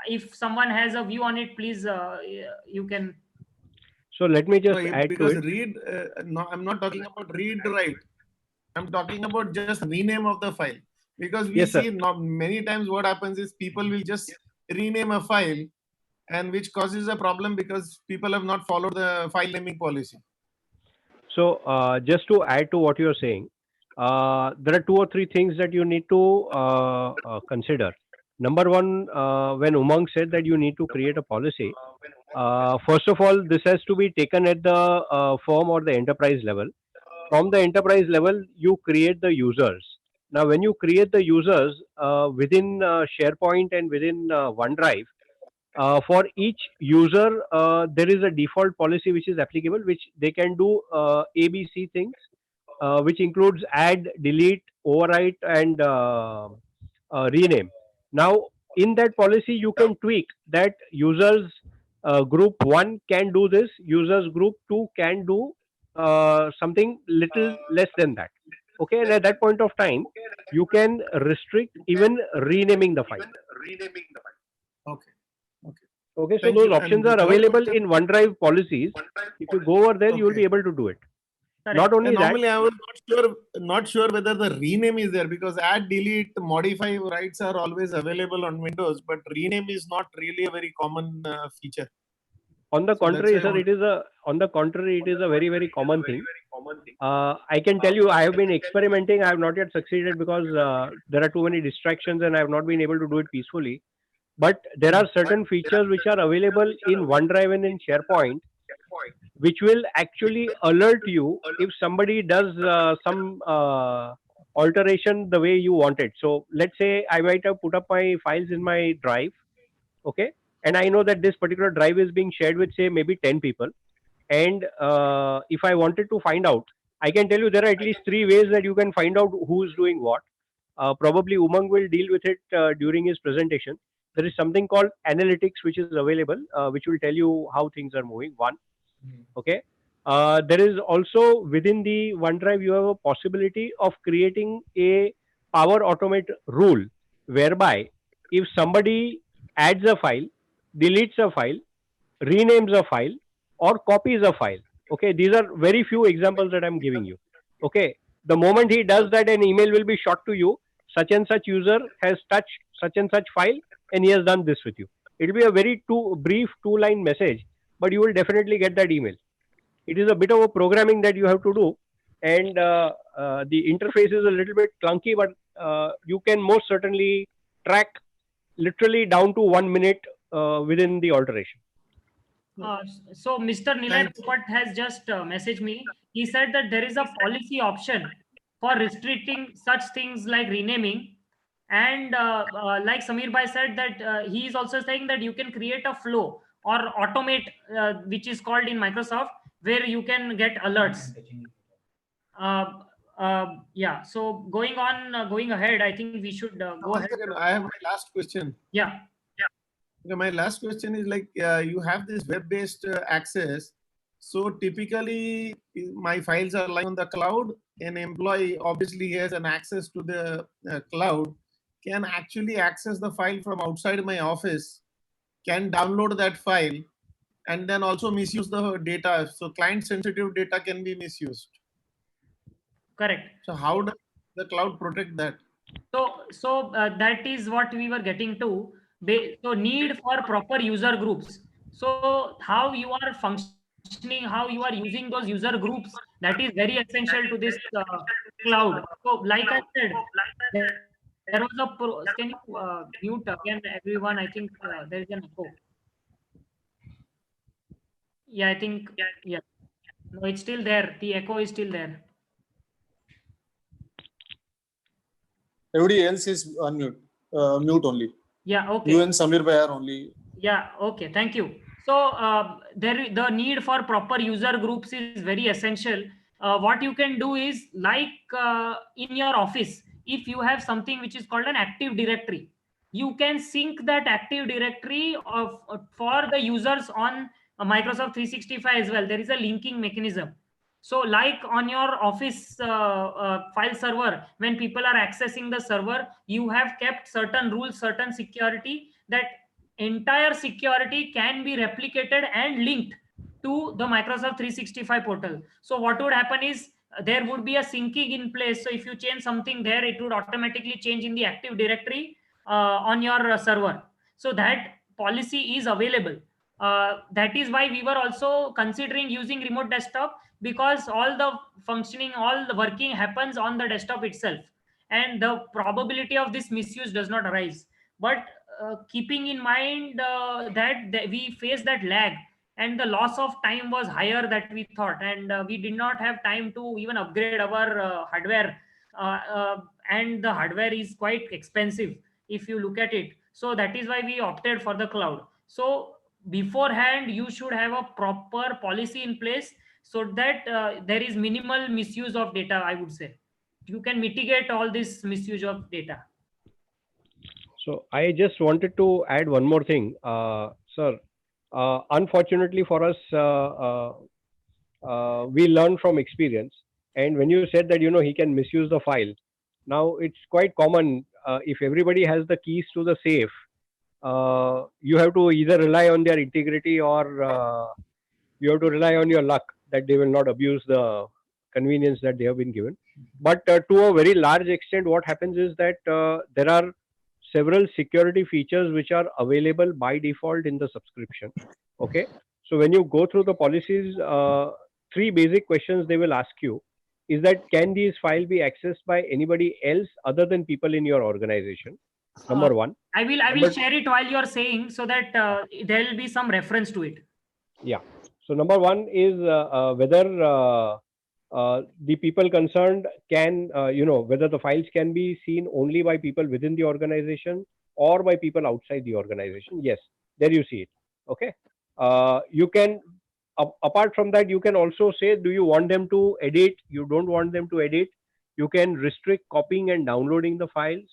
If someone has a view on it, please you can. So let me just add because to it. Read, no, I'm not talking about read write. I'm talking about just rename of the file. Because we see many times what happens is people will just rename a file, and which causes a problem because people have not followed the file naming policy. So just to add to what you're saying, there are two or three things that you need to consider. Number one, when Umang said that you need to create a policy, first of all, this has to be taken at the firm or the enterprise level. From the enterprise level, you create the users. Now, when you create the users within SharePoint and within OneDrive, for each user, there is a default policy which is applicable, which they can do ABC things, which includes add, delete, overwrite, and rename. Now, in that policy, you can tweak that users group 1 can do this, users group 2 can do something little less than that. Okay, and at that point of time, you can restrict even renaming the file. Okay. Okay, so those options are available in OneDrive policies. If you go over there, you will be able to do it. Correct. Not only that. Normally, I was not sure whether the rename is there, because add, delete, modify rights are always available on Windows, but rename is not really a very common feature. On the contrary, sir, it is a very, very common thing. I can tell you, I have been experimenting. I have not yet succeeded because there are too many distractions and I have not been able to do it peacefully. But there are certain features which are available in OneDrive and in SharePoint, which will actually alert you if somebody does some alteration the way you want it. So let's say I might have put up my files in my drive, okay, and I know that this particular drive is being shared with, say, maybe 10 people. And if I wanted to find out, I can tell you there are at least three ways that you can find out who's doing what. Probably Umang will deal with it during his presentation. There is something called analytics which is available, which will tell you how things are moving. One, okay. There is also within the OneDrive, you have a possibility of creating a Power Automate rule, whereby if somebody adds a file, deletes a file, renames a file, or copies a file. Okay, these are very few examples that I'm giving you. Okay, the moment he does that, an email will be shot to you. Such and such user has touched such and such file, and he has done this with you. It will be a very brief two-line message, but you will definitely get that email. It is a bit of a programming that you have to do, and the interface is a little bit clunky, but you can most certainly track literally down to 1 minute within the alteration. So Mr. Nilay Popat has just messaged me. He said that there is a policy option for restricting such things like renaming. And like Samir Bhai said, that he is also saying that you can create a flow or automate, which is called in Microsoft, where you can get alerts. Yeah. So going on, going ahead, I think we should go ahead. I have my last question. Yeah. Okay, my last question is like you have this web-based access. So typically, my files are lying on the cloud. An employee obviously has an access to the cloud, can actually access the file from outside my office, can download that file, and then also misuse the data. So client-sensitive data can be misused. Correct. So how does the cloud protect that? So that is what we were getting to. So need for proper user groups. So how you are functioning, how you are using those user groups, that is very essential to this cloud. So like I said, there was a can you mute again everyone? I think there is an echo. Yeah, I think, yeah. No, it's still there. The echo is still there. Everybody else is unmute, mute only. Yeah, okay. You and Samir Bhai are only. Yeah, okay, thank you. So the need for proper user groups is very essential. What you can do is, like, in your office, if you have something which is called an active directory, you can sync that active directory of for the users on Microsoft 365 as well. There is a linking mechanism. So like on your office file server, when people are accessing the server, you have kept certain rules, certain security, that entire security can be replicated and linked to the Microsoft 365 portal. So what would happen is, there would be a syncing in place. So if you change something there, it would automatically change in the active directory on your server. So that policy is available. That is why we were also considering using remote desktop, because all the functioning, all the working happens on the desktop itself, and the probability of this misuse does not arise. But keeping in mind that we face that lag, and the loss of time was higher that we thought, and we did not have time to even upgrade our hardware, and the hardware is quite expensive if you look at it. So that is why we opted for the cloud. So beforehand, you should have a proper policy in place, so that there is minimal misuse of data, I would say. You can mitigate all this misuse of data. So I just wanted to add one more thing, sir. Unfortunately for us, we learn from experience. And when you said that he can misuse the file, now it's quite common. If everybody has the keys to the safe, you have to either rely on their integrity, or you have to rely on your luck that they will not abuse the convenience that they have been given. But to a very large extent, what happens is that there are several security features which are available by default in the subscription. Okay, so when you go through the policies, three basic questions they will ask you is that, can these files be accessed by anybody else other than people in your organization? uh, Number one. I will Number share it while you are saying, so that there will be some reference to it. Yeah. So number one is whether the people concerned can, whether the files can be seen only by people within the organization or by people outside the organization. Yes, there you see it. Okay. You can, apart from that, you can also say, do you want them to edit? You don't want them to edit. You can restrict copying and downloading the files.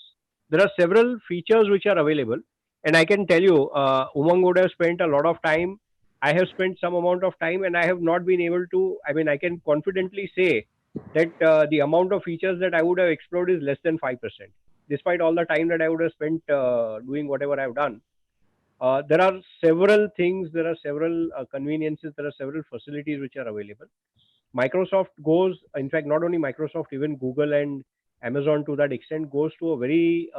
There are several features which are available. And I can tell you, Umang would have spent a lot of time. I have spent some amount of time, and I have not been able to. I mean, I can confidently say that the amount of features that I would have explored is less than 5%, despite all the time that I would have spent doing whatever I've done. There are several things, there are several conveniences, there are several facilities which are available. Microsoft goes, in fact, not only Microsoft, even Google and Amazon to that extent goes to a very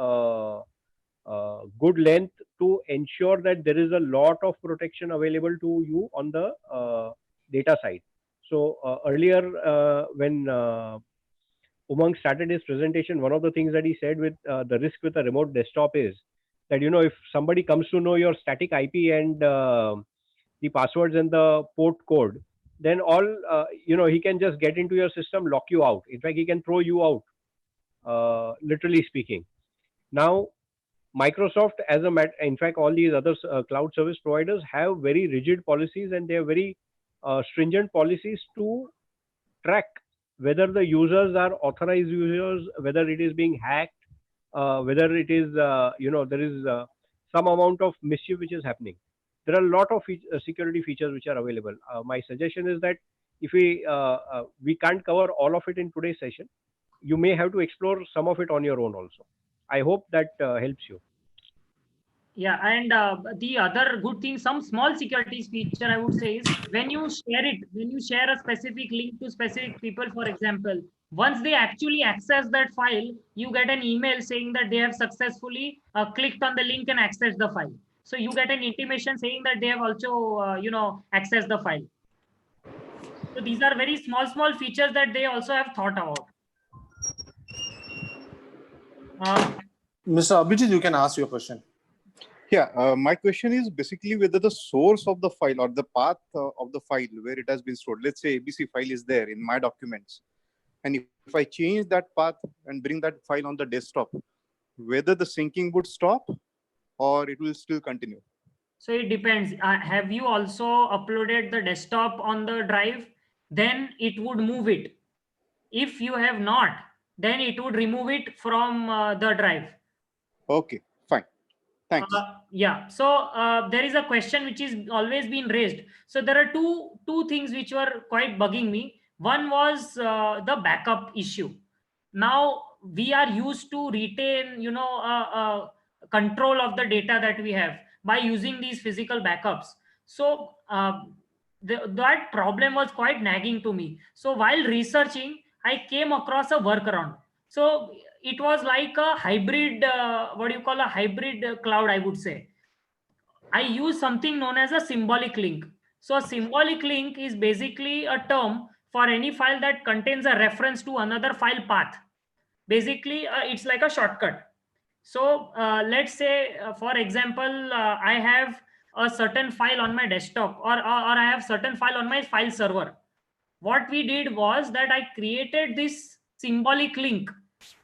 good length to ensure that there is a lot of protection available to you on the data side. So earlier, when Umang started his presentation, one of the things that he said with the risk with a remote desktop is that if somebody comes to know your static IP and the passwords and the port code, then all he can just get into your system, lock you out. In fact, he can throw you out, literally speaking. Now, Microsoft, in fact, all these other cloud service providers have very rigid policies, and they have very stringent policies to track whether the users are authorized users, whether it is being hacked, whether it is, there is some amount of mischief which is happening. There are a lot of security features which are available. My suggestion is that if we can't cover all of it in today's session, you may have to explore some of it on your own also. I hope that helps you. Yeah, and the other good thing, some small security feature I would say is when you share it, when you share a specific link to specific people, for example, once they actually access that file, you get an email saying that they have successfully clicked on the link and accessed the file. So you get an intimation saying that they have also, accessed the file. So these are very small features that they also have thought about. Mr. Abhijit, you can ask your question. Yeah, my question is basically whether the source of the file or the path of the file where it has been stored, let's say ABC file is there in my documents, and if I change that path and bring that file on the desktop, whether the syncing would stop or it will still continue. So it depends. Have you also uploaded the desktop on the drive? Then it would move it. If you have not, then it would remove it from the drive. Okay, fine. Thanks. Yeah. So there is a question which is always been raised. So there are two things which were quite bugging me. One was the backup issue. Now we are used to retain, control of the data that we have by using these physical backups. So that problem was quite nagging to me. So while researching, I came across a workaround. So it was like a hybrid, what do you call a hybrid cloud, I would say. I use something known as a symbolic link. So a symbolic link is basically a term for any file that contains a reference to another file path. Basically, it's like a shortcut. So let's say, for example, I have a certain file on my desktop, or I have certain file on my file server. What we did was that I created this symbolic link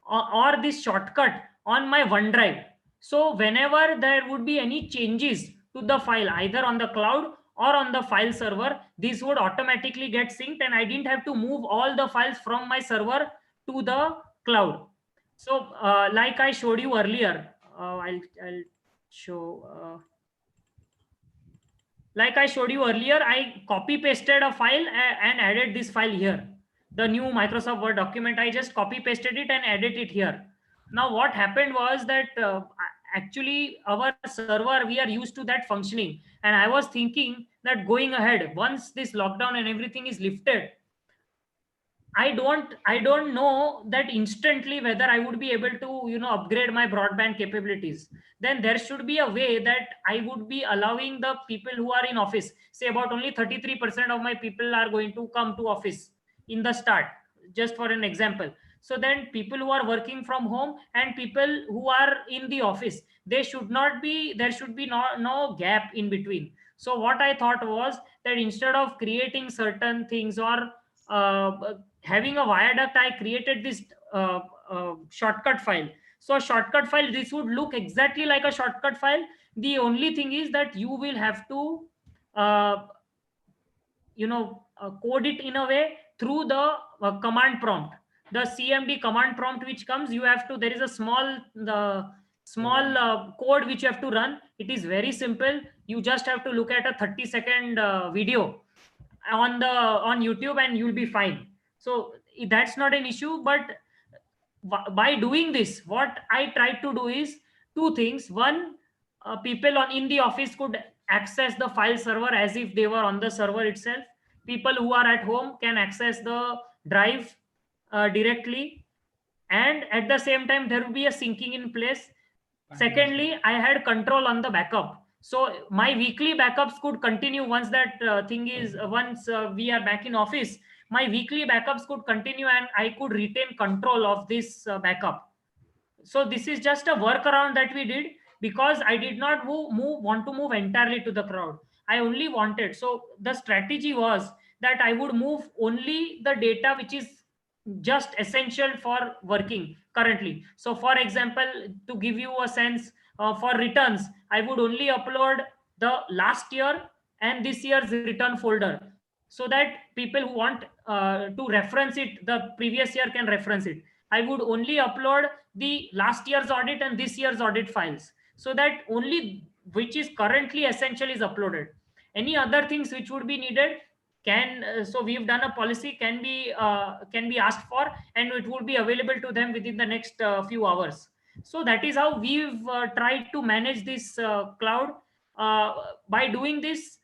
or this shortcut on my OneDrive. So whenever there would be any changes to the file, either on the cloud or on the file server, this would automatically get synced, and I didn't have to move all the files from my server to the cloud. So like I showed you earlier, I'll show. Like I showed you earlier, I copy pasted a file and added this file here. The new Microsoft Word document, I just copy pasted it and added it here. Now what happened was that actually our server, we are used to that functioning. And I was thinking that going ahead, once this lockdown and everything is lifted, I don't know that instantly whether I would be able to, upgrade my broadband capabilities. Then there should be a way that I would be allowing the people who are in office, say about only 33% of my people are going to come to office in the start, just for an example. So then people who are working from home and people who are in the office, there should be no gap in between. So what I thought was that instead of creating certain things or having a viaduct, I created this shortcut file. So a shortcut file, this would look exactly like a shortcut file. The only thing is that you will have to code it in a way through the command prompt, the CMD command prompt which comes. You have to, there is a small code which you have to run. It is very simple. You just have to look at a 30-second video on YouTube and you'll be fine. So that's not an issue. But by doing this, what I tried to do is two things. One, people in the office could access the file server as if they were on the server itself. People who are at home can access the drive directly, and at the same time there will be a syncing in place. Secondly, I had control on the backup. So my weekly backups could continue once that once we are back in office. My weekly backups could continue and I could retain control of this backup. So this is just a workaround that we did because I did not want to move entirely to the cloud. I only wanted, so the strategy was that I would move only the data which is just essential for working currently. So for example, to give you a sense, for returns, I would only upload the last year and this year's return folder, so that people who want to reference it, the previous year, can reference it. I would only upload the last year's audit and this year's audit files. so that only which is currently essential is uploaded. Any other things which would be needed can so we've done a policy, can be asked for, and it will be available to them within the next few hours. So that is how we've tried to manage this cloud. By doing this,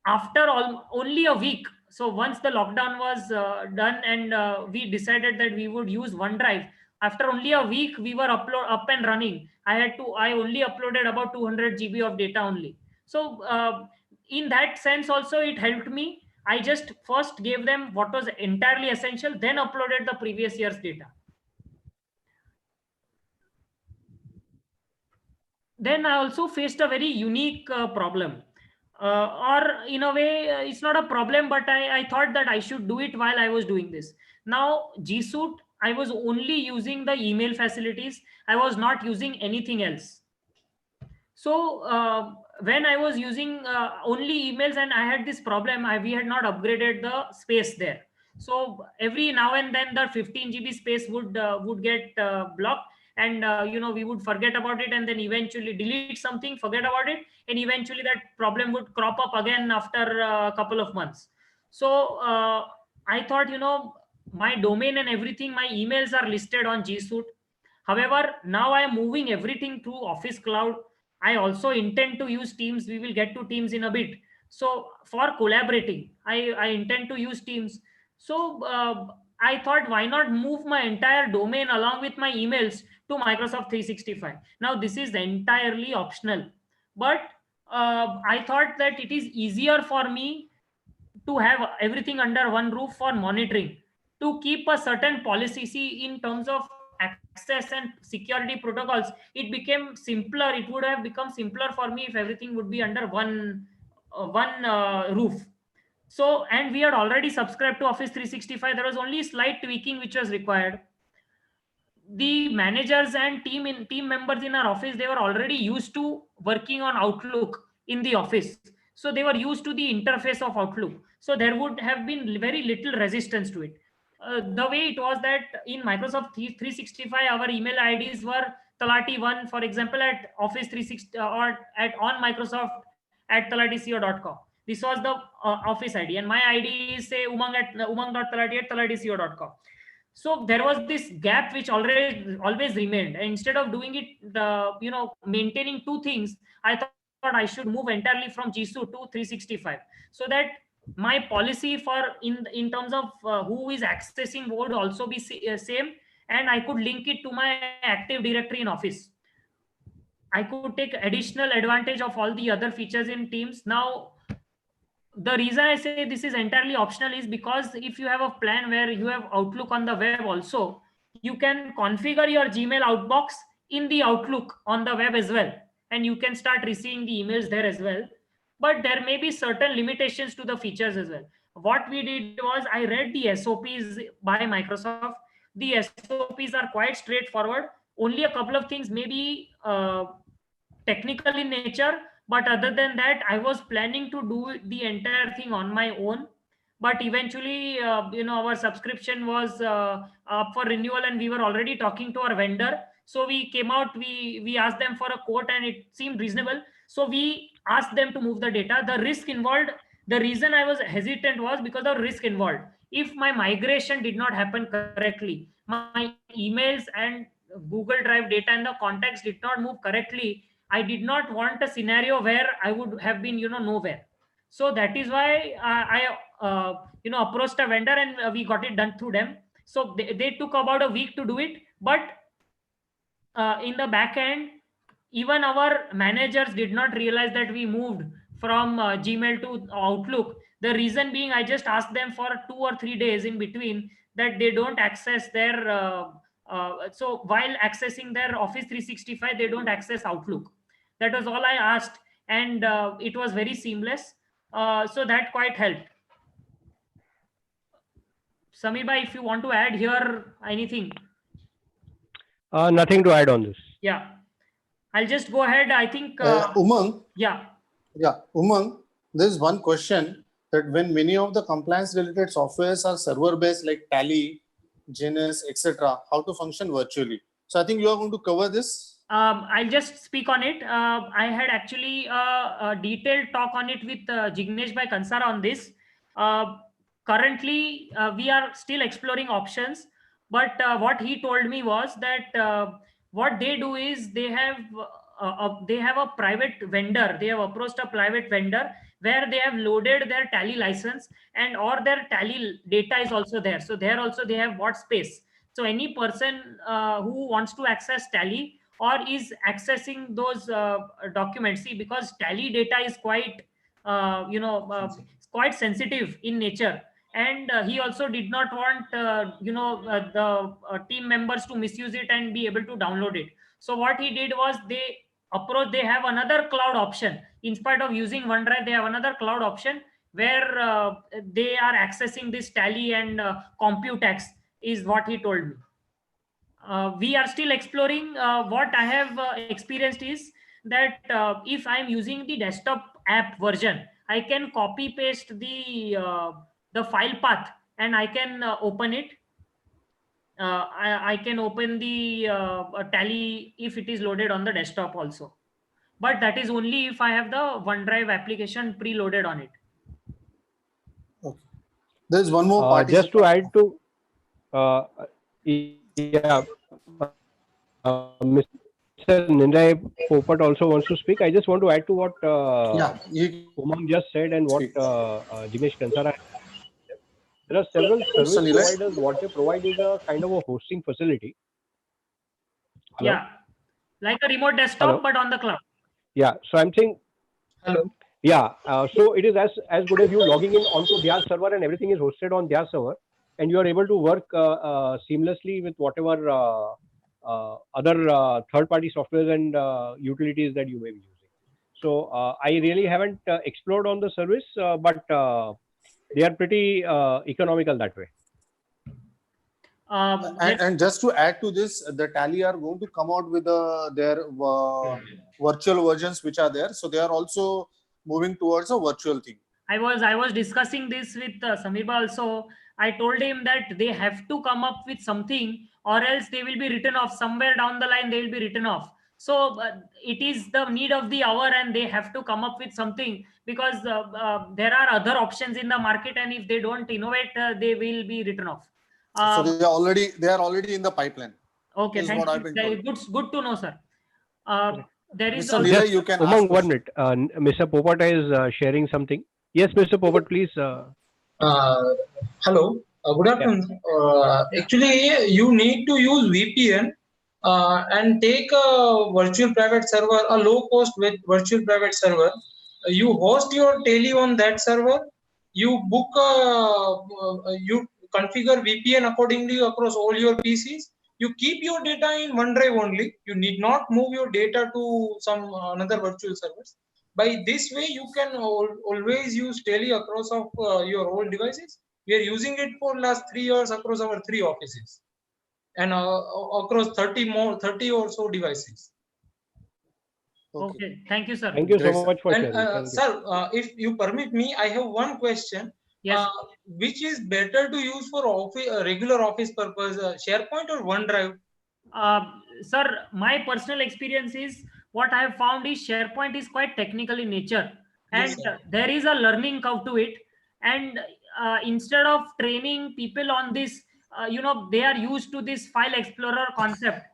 after only a week, so once the lockdown was done, and we decided that we would use OneDrive, after only a week we were up and running. I only uploaded about 200 GB of data only. So in that sense also it helped me. I just first gave them what was entirely essential, then uploaded the previous year's data. Then I also faced a very unique problem. Or in a way, it's not a problem, but I thought that I should do it while I was doing this. Now, G Suite, I was only using the email facilities. I was not using anything else. So when I was using only emails, and I had this problem, we had not upgraded the space there. So every now and then the 15 GB space would get blocked, and we would forget about it, and then eventually delete something, forget about it, and eventually that problem would crop up again after a couple of months. So I thought, my domain and everything, my emails are listed on G Suite. However, now I am moving everything to Office Cloud. I also intend to use Teams. We will get to Teams in a bit. So for collaborating, I intend to use Teams. So I thought, why not move my entire domain along with my emails to Microsoft 365? Now this is entirely optional, but I thought that it is easier for me to have everything under one roof for monitoring, to keep a certain policy. See, in terms of access and security protocols, it became simpler. It would have become simpler for me if everything would be under one roof. So, and we had already subscribed to Office 365. There was only slight tweaking which was required. The managers and team members in our office, they were already used to working on Outlook in the office, so they were used to the interface of Outlook, so there would have been very little resistance to it. The way it was that in Microsoft 365, our email IDs were Talati1, for example, at Office 360 or at on Microsoft at talatico.com. This was the office ID, and my ID is say umang.talati@talatico.com. So there was this gap which always remained, and instead of doing it maintaining two things, I thought I should move entirely from G Suite to 365, so that my policy for in terms of who is accessing would also be same, and I could link it to my Active Directory in Office. I could take additional advantage of all the other features in Teams. Now, the reason I say this is entirely optional is because if you have a plan where you have Outlook on the web also, you can configure your Gmail outbox in the Outlook on the web as well, and you can start receiving the emails there as well. But there may be certain limitations to the features as well. What we did was, I read the SOPs by Microsoft. The SOPs are quite straightforward. Only a couple of things may be technical in nature, but other than that, I was planning to do the entire thing on my own. But eventually, our subscription was up for renewal, and we were already talking to our vendor. So we came out, we asked them for a quote, and it seemed reasonable. So we asked them to move the data. The risk involved, the reason I was hesitant was because of risk involved. If my migration did not happen correctly, my emails and Google Drive data and the contacts did not move correctly, I did not want a scenario where I would have been, nowhere. So that is why I approached a vendor, and we got it done through them. So they took about a week to do it, but in the back end, even our managers did not realize that we moved from Gmail to Outlook. The reason being, I just asked them for 2 or 3 days in between that they don't access their so while accessing their Office 365, they don't access Outlook. That was all I asked, and it was very seamless. So that quite helped. Samir bhai, if you want to add here anything. Nothing to add on this. Yeah, I'll just go ahead. I think Umang. Yeah, Umang, there's one question that when many of the compliance related softwares are server based like Tally, Genus, etc., how to function virtually. So I think you are going to cover this. I'll just speak on it. I had actually a detailed talk on it with Jignesh Bhai Kansara on this. Uh, Currently, we are still exploring options, but what he told me was that what they do is they have a private vendor. They have approached a private vendor where they have loaded their Tally license, and or their Tally data is also there. So there also they have bought space. So any person who wants to access Tally or is accessing those documents, see, because Tally data is quite quite sensitive in nature, and he also did not want the team members to misuse it and be able to download it. So what he did was they have another cloud option. In spite of using OneDrive, they have another cloud option where they are accessing this Tally and Computex, is what he told me. We are still exploring. What I have experienced is that if I'm using the desktop app version, I can copy paste the file path, and I can open it. I can open the Tally if it is loaded on the desktop also, but that is only if I have the OneDrive application preloaded on it. Okay. There's one more Just participant. to add to, Mr. Nindai Popat also wants to speak. I just want to add to what Yeah, Umang just said and what speak. Jinesh Kansara. There are several Mr. service Nilay. providers. What they provide is a kind of a hosting facility. Hello? Yeah, like a remote desktop, Hello? but on the cloud. Yeah. So I'm saying, Hello. yeah. So it is as good as you logging in onto their server and everything is hosted on their server, and you are able to work seamlessly with whatever other third-party softwares and utilities that you may be using. So I really haven't explored on the service, but they are pretty economical that way. And just to add to this, the Tally are going to come out with their virtual versions which are there. So they are also moving towards a virtual thing. I was discussing this with Samirba also. I told him that they have to come up with something, or else they will be written off somewhere down the line. They will be written off. So it is the need of the hour, and they have to come up with something, because there are other options in the market, and if they don't innovate, they will be written off. So they are already in the pipeline. Okay, thank I've been told. Good to know, sir. There is Mr. Nilay, you can ask. Umang, 1 minute. Mr. Popat is sharing something. Yes, Mr. Popat, please. Hello. Good afternoon. Actually, you need to use VPN and take a virtual private server, a low-cost virtual private server. You host your Tally on that server. You book, you configure VPN accordingly across all your PCs. You keep your data in OneDrive only. You need not move your data to some another virtual servers. By this way, you can always use Tally across of your old devices. We are using it for last 3 years across our 3 offices and across 30 or so devices. Okay. Thank you, sir. Thank you so much for sharing. And sir, if you permit me, I have one question. Yes. Which is better to use for regular office purpose, SharePoint or OneDrive? Sir, my personal experience is, what I have found is SharePoint is quite technical in nature, and Yes, there is a learning curve to it. And instead of training people on this, they are used to this file explorer concept,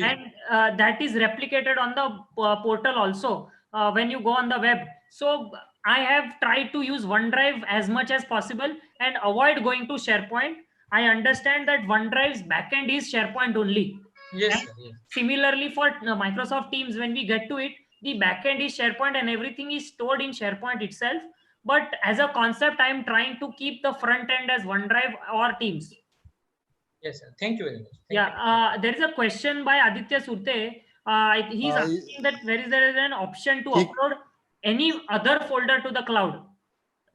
and that is replicated on the portal also when you go on the web. So I have tried to use OneDrive as much as possible and avoid going to SharePoint. I understand that OneDrive's backend is SharePoint only. Yes, And similarly for Microsoft Teams, when we get to it, the backend is SharePoint and everything is stored in SharePoint itself. But as a concept, I am trying to keep the front end as OneDrive or Teams. Yes, sir. Thank you very much. There is a question by Aditya Surte. He's asking that there is an option to upload any other folder to the cloud.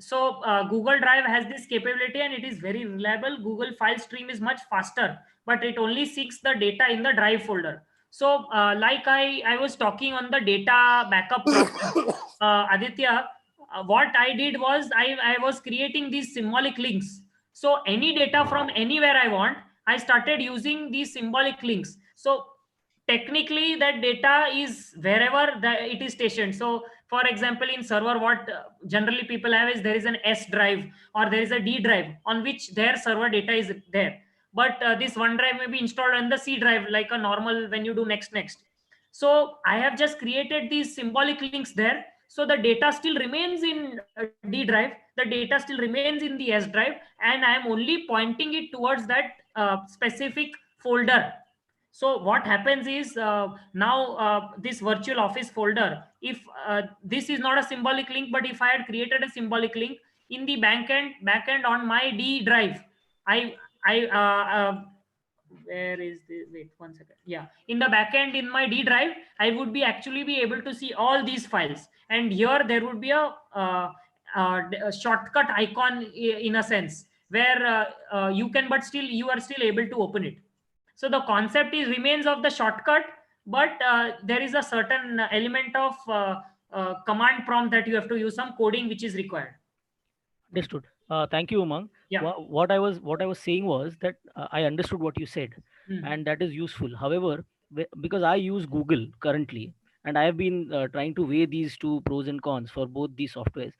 So Google Drive has this capability and it is very reliable. Google File Stream is much faster, but it only seeks the data in the Drive folder. So like I was talking on the data backup process, Aditya, what I did was I was creating these symbolic links. So any data from anywhere I want, I started using these symbolic links. So technically that data is wherever it is stationed. So for example, in server, what generally people have is there is an S drive or there is a D drive on which their server data is there. But this one drive may be installed on the C drive, like a normal when you do next. So I have just created these symbolic links there. So the data still remains in D drive, the data still remains in the S drive, and I am only pointing it towards that specific folder. So what happens is, now this virtual office folder, if this is not a symbolic link, but if I had created a symbolic link in the backend on my D drive, I where is this? Wait 1 second. Yeah, in the backend in my D drive, I would be actually be able to see all these files, and here there would be a shortcut icon in a sense, where you can, but still you are still able to open it. So the concept is remains of the shortcut, but there is a certain element of command prompt that you have to use, some coding which is required. Understood. Thank you, Umang. Yeah. What I was saying was that I understood what you said, Hmm. and that is useful. However, because I use Google currently, and I have been trying to weigh these two pros and cons for both these softwares.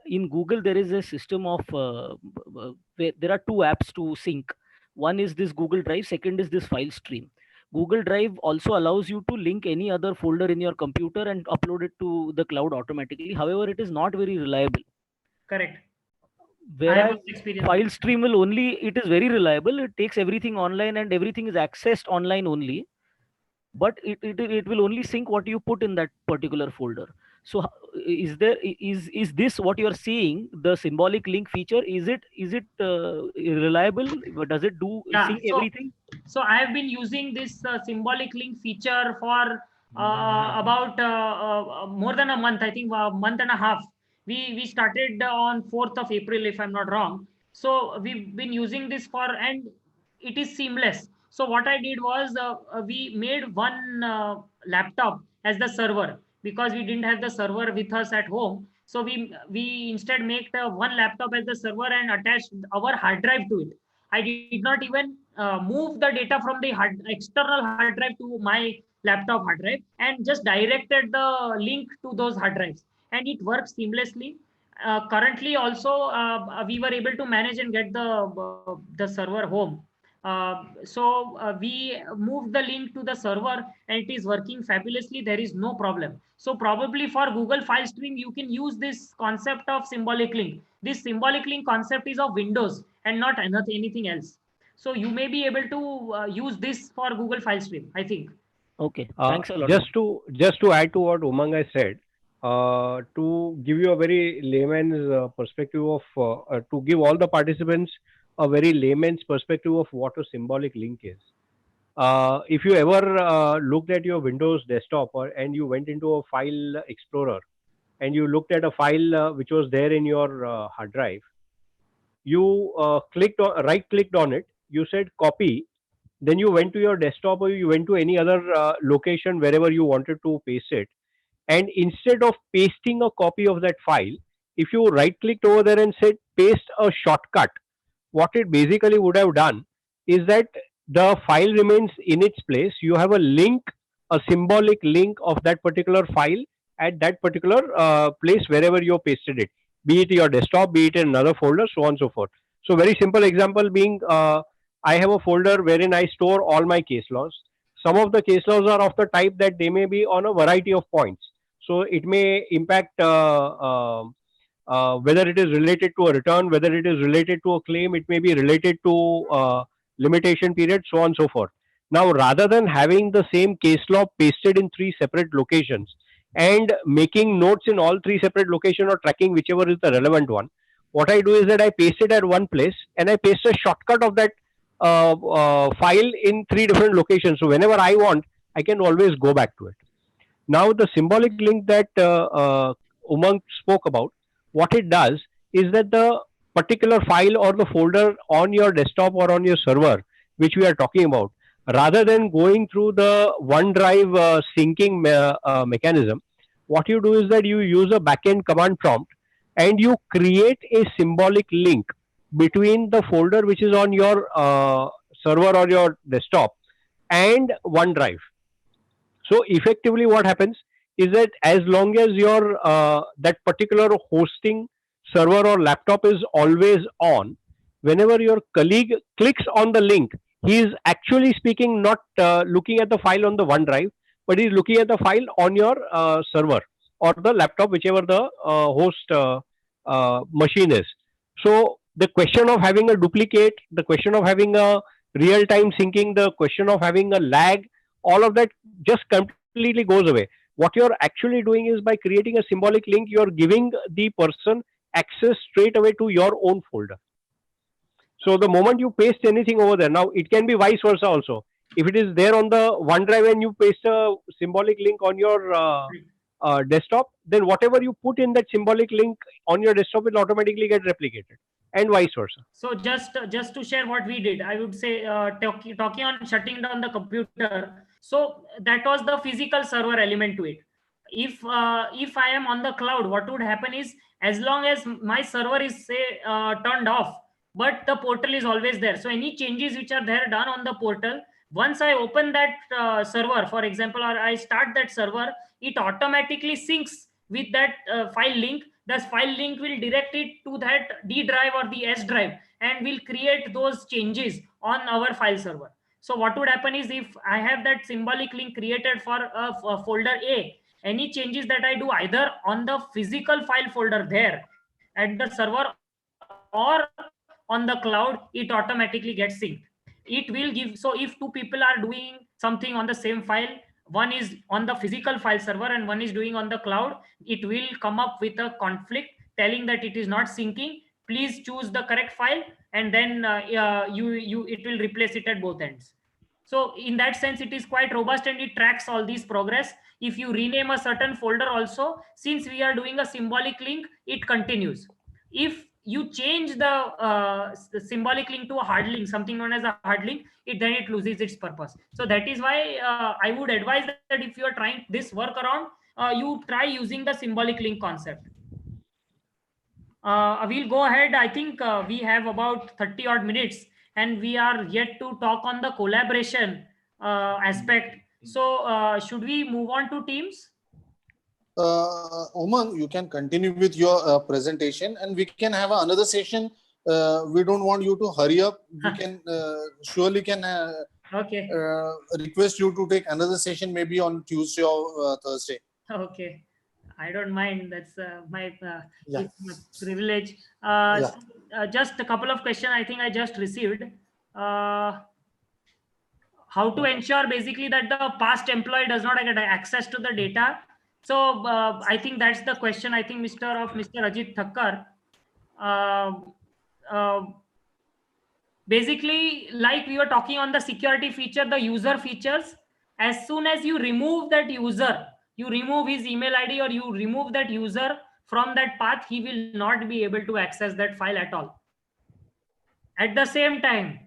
In Google, there is a system of where there are two apps to sync. One is this Google Drive. Second is this file stream. Google Drive also allows you to link any other folder in your computer and upload it to the cloud automatically. However, it is not very reliable. Correct. Whereas file stream will only, it is very reliable. It takes everything online and everything is accessed online only. But it will only sync what you put in that particular folder. So is this what you are seeing, the symbolic link feature? Is it reliable? Does it do sync everything? So I have been using this symbolic link feature for about more than a month. I think a month and a half. We started on 4th of April, if I'm not wrong. So we've been using this for, and it is seamless. So what I did was we made one laptop as the server, because we didn't have the server with us at home. So we instead made one laptop as the server and attached our hard drive to it. I did not even move the data from the external hard drive to my laptop hard drive, and just directed the link to those hard drives, and it works seamlessly. Currently also we were able to manage and get the server home. We moved the link to the server and it is working fabulously. There is no problem. So probably for Google File Stream, you can use this concept of symbolic link. This symbolic link concept is of Windows and not anything else. So you may be able to use this for Google File Stream, I think. Okay, thanks a lot. Just to add to what Umang has said, to give you a very layman's perspective of, to give all the participants a very layman's perspective of what a symbolic link is. If you ever looked at your Windows desktop and you went into a file explorer and you looked at a file which was there in your hard drive, you right clicked on it, you said copy, then you went to your desktop or you went to any other location wherever you wanted to paste it, and instead of pasting a copy of that file, if you right clicked over there and said paste a shortcut, what it basically would have done is that the file remains in its place. You have a link, a symbolic link of that particular file at that particular place wherever you pasted it, be it your desktop, be it in another folder, so on and so forth. So very simple example being, I have a folder wherein I store all my case laws. Some of the case laws are of the type that they may be on a variety of points. So it may impact whether it is related to a return, whether it is related to a claim, it may be related to limitation period, so on and so forth. Now, rather than having the same case law pasted in 3 separate locations and making notes in all 3 separate locations or tracking whichever is the relevant one, what I do is that I paste it at one place and I paste a shortcut of that file in 3 different locations. So whenever I want, I can always go back to it. Now, the symbolic link that Umang spoke about, what it does is that the particular file or the folder on your desktop or on your server, which we are talking about, rather than going through the OneDrive syncing mechanism, what you do is that you use a backend command prompt and you create a symbolic link between the folder which is on your server or your desktop and OneDrive. So effectively, what happens is that as long as your that particular hosting server or laptop is always on, whenever your colleague clicks on the link, he is actually speaking, not looking at the file on the OneDrive, but he's looking at the file on your server or the laptop, whichever the host machine is. So the question of having a duplicate, the question of having a real time syncing, the question of having a lag, all of that just completely goes away. What you're actually doing is by creating a symbolic link, you're giving the person access straight away to your own folder. So the moment you paste anything over there, now it can be vice versa also. If it is there on the OneDrive and you paste a symbolic link on your desktop, then whatever you put in that symbolic link on your desktop will automatically get replicated, and vice versa. So just to share what we did, I would say talking on shutting down the computer. So that was the physical server element to it. If I am on the cloud, what would happen is, as long as my server is say turned off, but the portal is always there. So any changes which are there done on the portal, once I open that server, for example, or I start that server, it automatically syncs with that file link. The file link will direct it to that D drive or the S drive and will create those changes on our file server. So what would happen is, if I have that symbolic link created for a folder A, any changes that I do either on the physical file folder there at the server or on the cloud, it automatically gets synced. It will give, so if two people are doing something on the same file, one is on the physical file server and one is doing on the cloud, it will come up with a conflict telling that it is not syncing. Please choose the correct file, and then it will replace it at both ends. So in that sense, it is quite robust and it tracks all these progress. If you rename a certain folder also, since we are doing a symbolic link, it continues. If you change the symbolic link to a hard link, something known as a hard link, it loses its purpose. So that is why I would advise that if you are trying this workaround, you try using the symbolic link concept. We'll go ahead. I think we have about 30 odd minutes and we are yet to talk on the collaboration aspect. So should we move on to Teams? Umang, you can continue with your presentation and we can have another session. We don't want you to hurry up. We can surely can okay. Request you to take another session maybe on Tuesday or Thursday. Okay. I don't mind. That's my yeah. privilege. Just a couple of questions I think I just received. How to ensure basically that the past employee does not get access to the data? So I think that's the question. I think Mr. Ajit Thakkar. Basically, like we were talking on the security feature, the user features, as soon as you remove that user, you remove his email ID or you remove that user from that path, he will not be able to access that file at all. At the same time,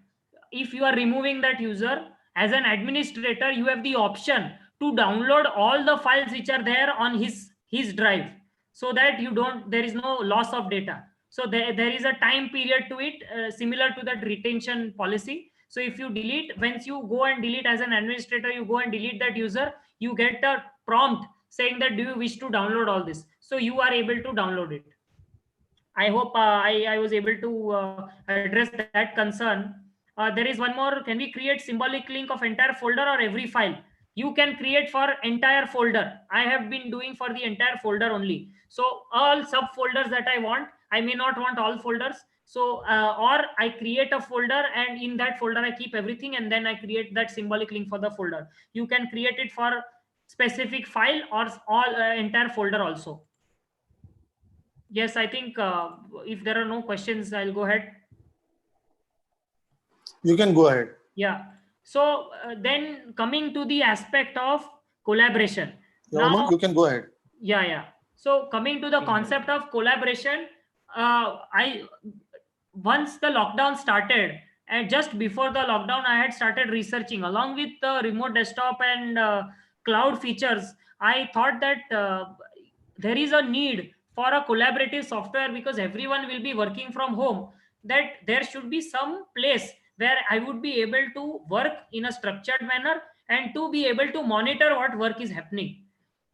if you are removing that user, as an administrator, you have the option to download all the files which are there on his drive, so that there is no loss of data. So there is a time period to it, similar to that retention policy. So if you delete, once you go and delete as an administrator, you go and delete that user, you get a prompt saying that do you wish to download all this? So you are able to download it. I hope I was able to address that concern. There is one more. Can we create symbolic link of entire folder or every file? You can create for entire folder. I have been doing for the entire folder only. So all subfolders that I want, I may not want all folders. So or I create a folder and in that folder I keep everything and then I create that symbolic link for the folder. You can create it for specific file or all entire folder also. Yes, I think if there are no questions, I'll go ahead. You can go ahead. Yeah. So then coming to the aspect of collaboration. Yeah, now, you can go ahead. Yeah. So coming to the concept of collaboration, once the lockdown started and just before the lockdown, I had started researching along with the remote desktop and cloud features. I thought that there is a need for a collaborative software because everyone will be working from home, that there should be some place where I would be able to work in a structured manner and to be able to monitor what work is happening.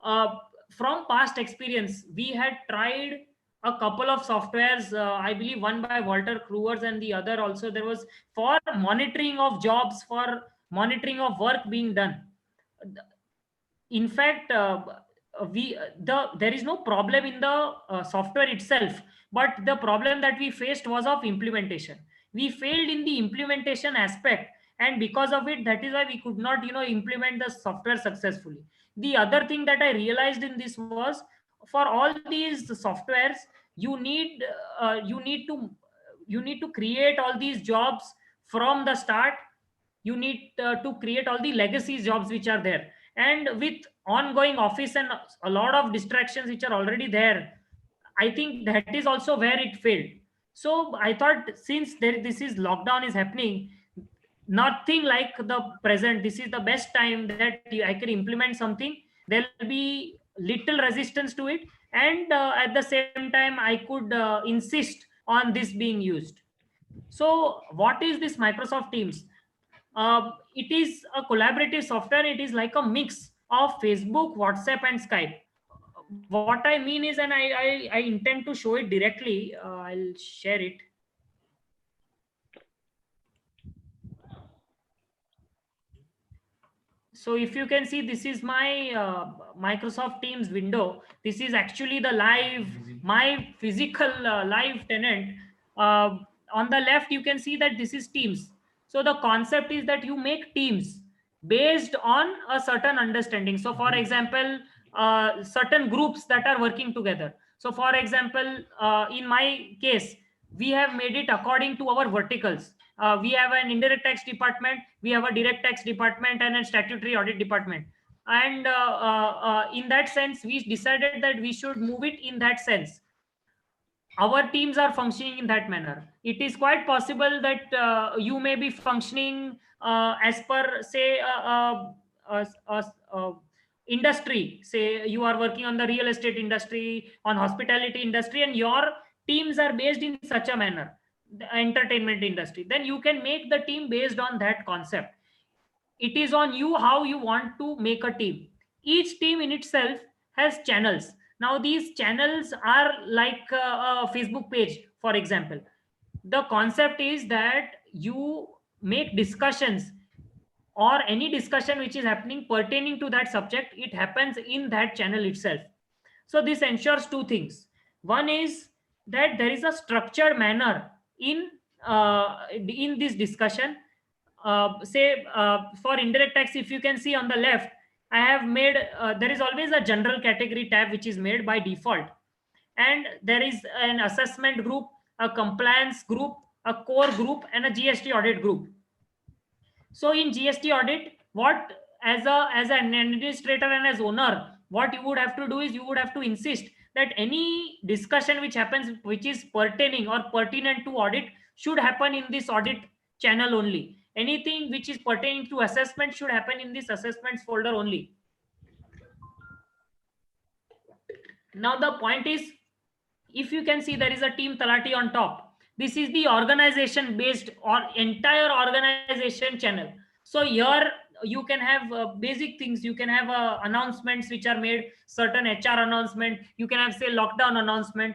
From past experience, we had tried a couple of softwares, I believe one by Walter Krugers and the other also there was, for monitoring of jobs, for monitoring of work being done. In fact, there is no problem in the software itself, but the problem that we faced was of implementation. We failed in the implementation aspect, and because of it, that is why we could not implement the software successfully. The other thing that I realized in this was, for all these softwares, you need you need to create all these jobs from the start. You need to create all the legacy jobs which are there, and with ongoing office and a lot of distractions which are already there, I think that is also where it failed. So I thought, since this is lockdown is happening, nothing like the present, this is the best time that I can implement something. There'll be little resistance to it, and at the same time I could insist on this being used. So what is this Microsoft Teams? It is a collaborative software. It is like a mix of Facebook, WhatsApp, and Skype. What I mean is, and I intend to show it directly. I'll share it. So if you can see, this is my Microsoft Teams window. This is actually the my physical live tenant. On the left, you can see that this is Teams. So the concept is that you make teams based on a certain understanding. So for example, certain groups that are working together. So for example, in my case, we have made it according to our verticals. We have an indirect tax department, we have a direct tax department, and a statutory audit department. And in that sense, we decided that we should move it in that sense. Our teams are functioning in that manner. It is quite possible that you may be functioning as per, say, industry. Say you are working on the real estate industry, on hospitality industry, and your teams are based in such a manner, the entertainment industry. Then you can make the team based on that concept. It is on you how you want to make a team. Each team in itself has channels. Now these channels are like a Facebook page, for example. The concept is that you make discussions, or any discussion which is happening pertaining to that subject, it happens in that channel itself. So this ensures two things. One is that there is a structured manner in this discussion. Say for indirect tax, if you can see on the left, I have made there is always a general category tab which is made by default, and there is an assessment group, a compliance group, a core group, and a GST audit group. So in GST audit, what, as an administrator and as owner, what you would have to do is you would have to insist that any discussion which happens, which is pertaining or pertinent to audit, should happen in this audit channel only. Anything which is pertaining to assessment should happen in this assessments folder only. Now the point is, if you can see, there is a team Talati on top. This is the organization based or entire organization channel. So here you can have basic things. You can have announcements which are made, certain HR announcement. You can have, say, lockdown announcement.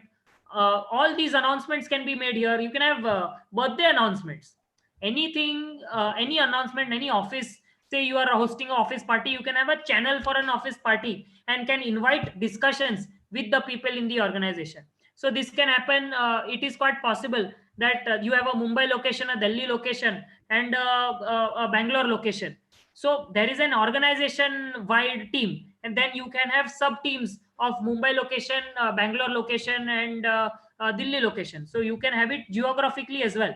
All these announcements can be made here. You can have birthday announcements. Anything, any announcement, any office. Say you are hosting an office party, you can have a channel for an office party and can invite discussions with the people in the organization. So this can happen. It is quite possible that you have a Mumbai location, a Delhi location, and a Bangalore location. So there is an organization-wide team, and then you can have sub-teams of Mumbai location, Bangalore location, and Delhi location. So you can have it geographically as well.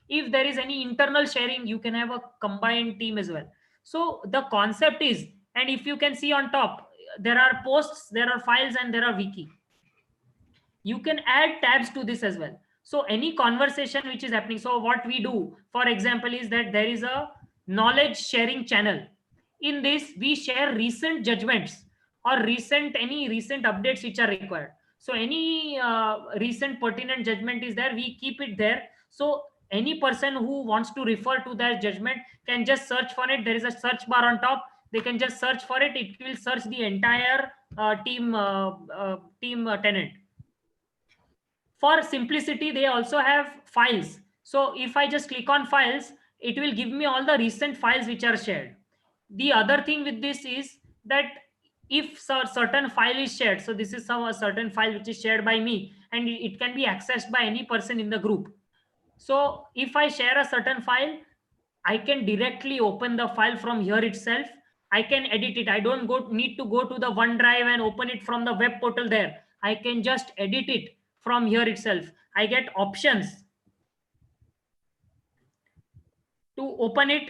If there is any internal sharing, you can have a combined team as well. So the concept is, and if you can see on top, there are posts, there are files, and there are wiki. You can add tabs to this as well. So any conversation which is happening, so what we do, for example, is that there is a knowledge sharing channel. In this, we share recent judgments or any recent updates which are required. So any recent pertinent judgment is there, we keep it there. So any person who wants to refer to that judgment can just search for it. There is a search bar on top. They can just search for it. It will search the entire team tenant. For simplicity, they also have files. So if I just click on files, it will give me all the recent files which are shared. The other thing with this is that if certain file is shared, so this is a certain file which is shared by me, and it can be accessed by any person in the group. So if I share a certain file, I can directly open the file from here itself. I can edit it. I don't need to go to the OneDrive and open it from the web portal there. I can just edit it from here itself. I get options to open it.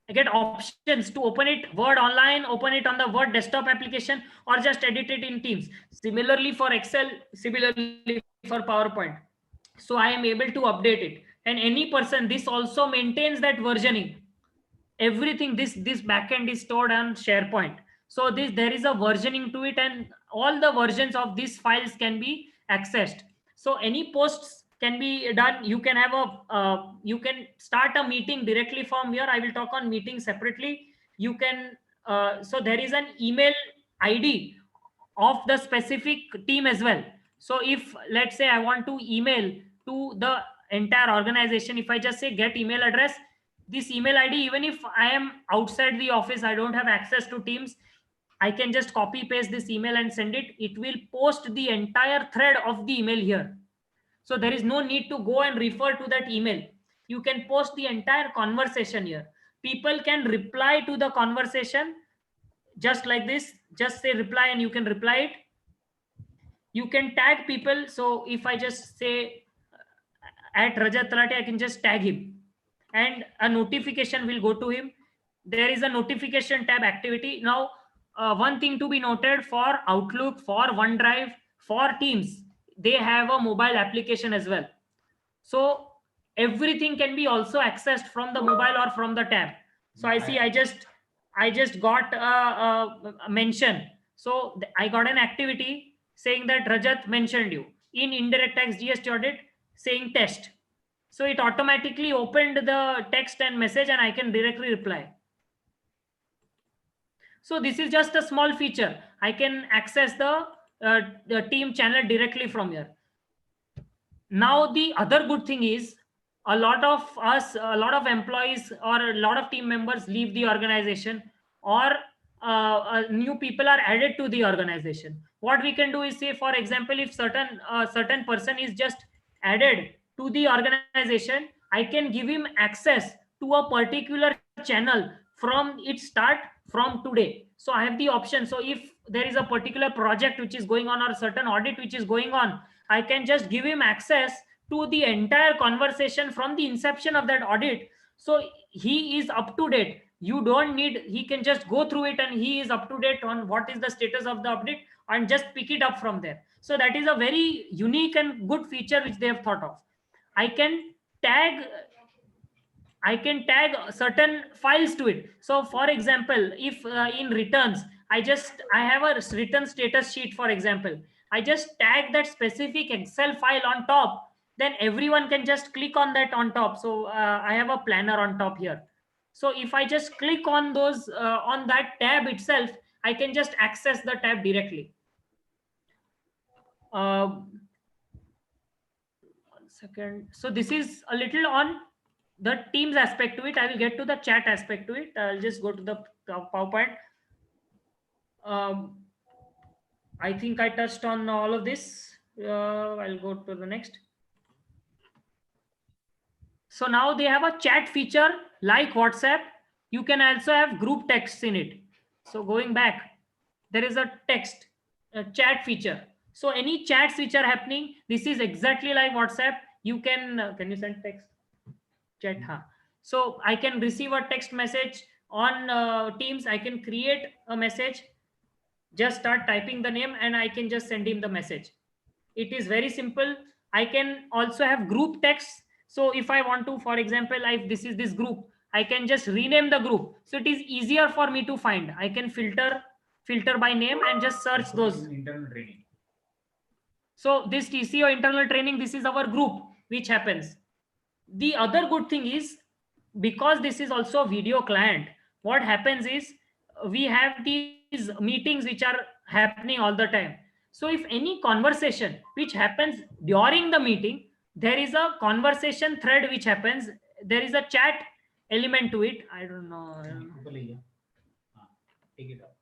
I get options to open it Word online, open it on the Word desktop application, or just edit it in Teams. Similarly for Excel, similarly for PowerPoint. So I am able to update it. And any person, this also maintains that versioning. Everything, this backend is stored on SharePoint. So there is a versioning to it, and all the versions of these files can be accessed. So any posts can be done. You can have you can start a meeting directly from here. I will talk on meetings separately. You can so there is an email ID of the specific team as well. So if let's say I want to email to the entire organization, if I just say get email address, this email ID, even if I am outside the office, I don't have access to Teams, I can just copy paste this email and send it. It will post the entire thread of the email here. So there is no need to go and refer to that email. You can post the entire conversation here. People can reply to the conversation just like this. Just say reply and you can reply it. You can tag people. So if I just say at Rajat Talati, I can just tag him and a notification will go to him. There is a notification tab activity. Now, one thing to be noted: for Outlook, for OneDrive, for Teams, they have a mobile application as well. So everything can be also accessed from the mobile or from the tab. So I see I just got a mention. So I got an activity saying that Rajat mentioned you in indirect tax GST audit, saying test. So it automatically opened the text and message, and I can directly reply. So this is just a small feature. I can access the team channel directly from here. Now, the other good thing is a lot of us, a lot of employees or a lot of team members leave the organization, or new people are added to the organization. What we can do is, say, for example, if certain person is just added to the organization, I can give him access to a particular channel from its start from today. So I have the option. So if there is a particular project which is going on or certain audit which is going on, I can just give him access to the entire conversation from the inception of that audit. So he is up to date. You don't need, he can just go through it and he is up to date on what is the status of the update and just pick it up from there. So that is a very unique and good feature which they have thought of. I can tag certain files to it. So for example, if in returns, I have a return status sheet, for example, I just tag that specific Excel file on top, then everyone can just click on that on top. So I have a planner on top here. So if I just click on those on that tab itself, I can just access the tab directly. 1 second. So this is a little on the Teams aspect to it. I will get to the chat aspect to it. I'll just go to the PowerPoint. I think I touched on all of this. I'll go to the next. So now they have a chat feature like WhatsApp. You can also have group texts in it. So going back, there is a chat feature. So any chats which are happening, this is exactly like WhatsApp. You can you send text? Chat. So I can receive a text message on Teams. I can create a message, just start typing the name, and I can just send him the message. It is very simple. I can also have group texts. So if I want to, for example, if this is this group, I can just rename the group. So it is easier for me to find. I can filter by name and just search those. So this TCO internal training, this is our group which happens. The other good thing is, because this is also a video client, what happens is we have these meetings which are happening all the time. So if any conversation which happens during the meeting, there is a conversation thread which happens, there is a chat element to it. I don't know. Take it up.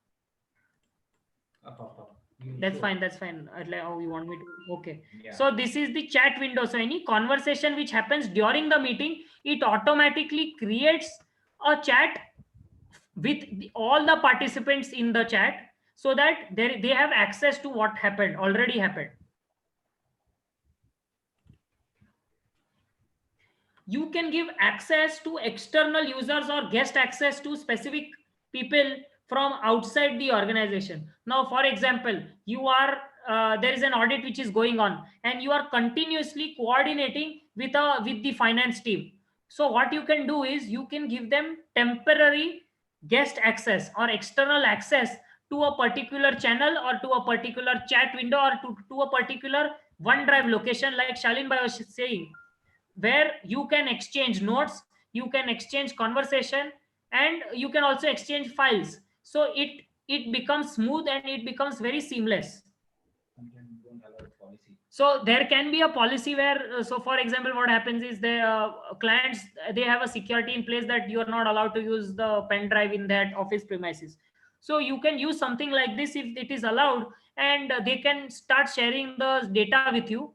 That's fine. That's fine. Oh, you want me to? Okay. Yeah. So this is the chat window. So any conversation which happens during the meeting, it automatically creates a chat with all the participants in the chat, so that they have access to what happened, already happened. You can give access to external users or guest access to specific people from outside the organization. Now, for example, you are there is an audit which is going on, and you are continuously coordinating with the finance team. So what you can do is you can give them temporary guest access or external access to a particular channel or to a particular chat window or to a particular OneDrive location, like Shalin Bhai was saying, where you can exchange notes, you can exchange conversation, and you can also exchange files. So it becomes smooth and it becomes very seamless. So there can be a policy where so for example, what happens is the clients, they have a security in place that you are not allowed to use the pen drive in that office premises. So you can use something like this if it is allowed, and they can start sharing the data with you.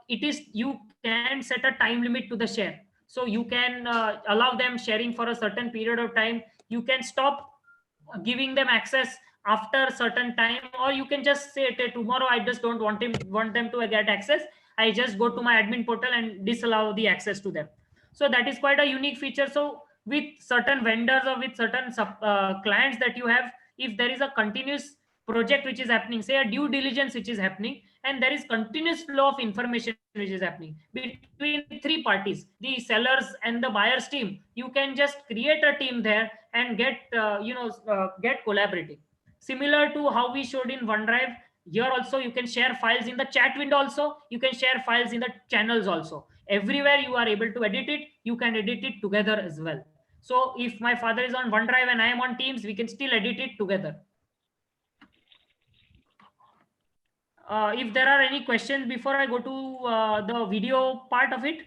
It is, you can set a time limit to the share. So you can allow them sharing for a certain period of time. You can stop giving them access after certain time, or you can just say, tomorrow I just don't want them to get access, I just go to my admin portal and disallow the access to them. So that is quite a unique feature. So with certain vendors or with certain clients that you have, if there is a continuous project which is happening, say a due diligence which is happening, and there is continuous flow of information which is happening between three parties, the sellers and the buyers team, you can just create a team there and get collaborating. Similar to how we showed in OneDrive, here also you can share files in the chat window, also you can share files in the channels also. Everywhere you are able to edit it, you can edit it together as well. So if my father is on OneDrive and I am on Teams, we can still edit it together. If there are any questions before I go to the video part of it.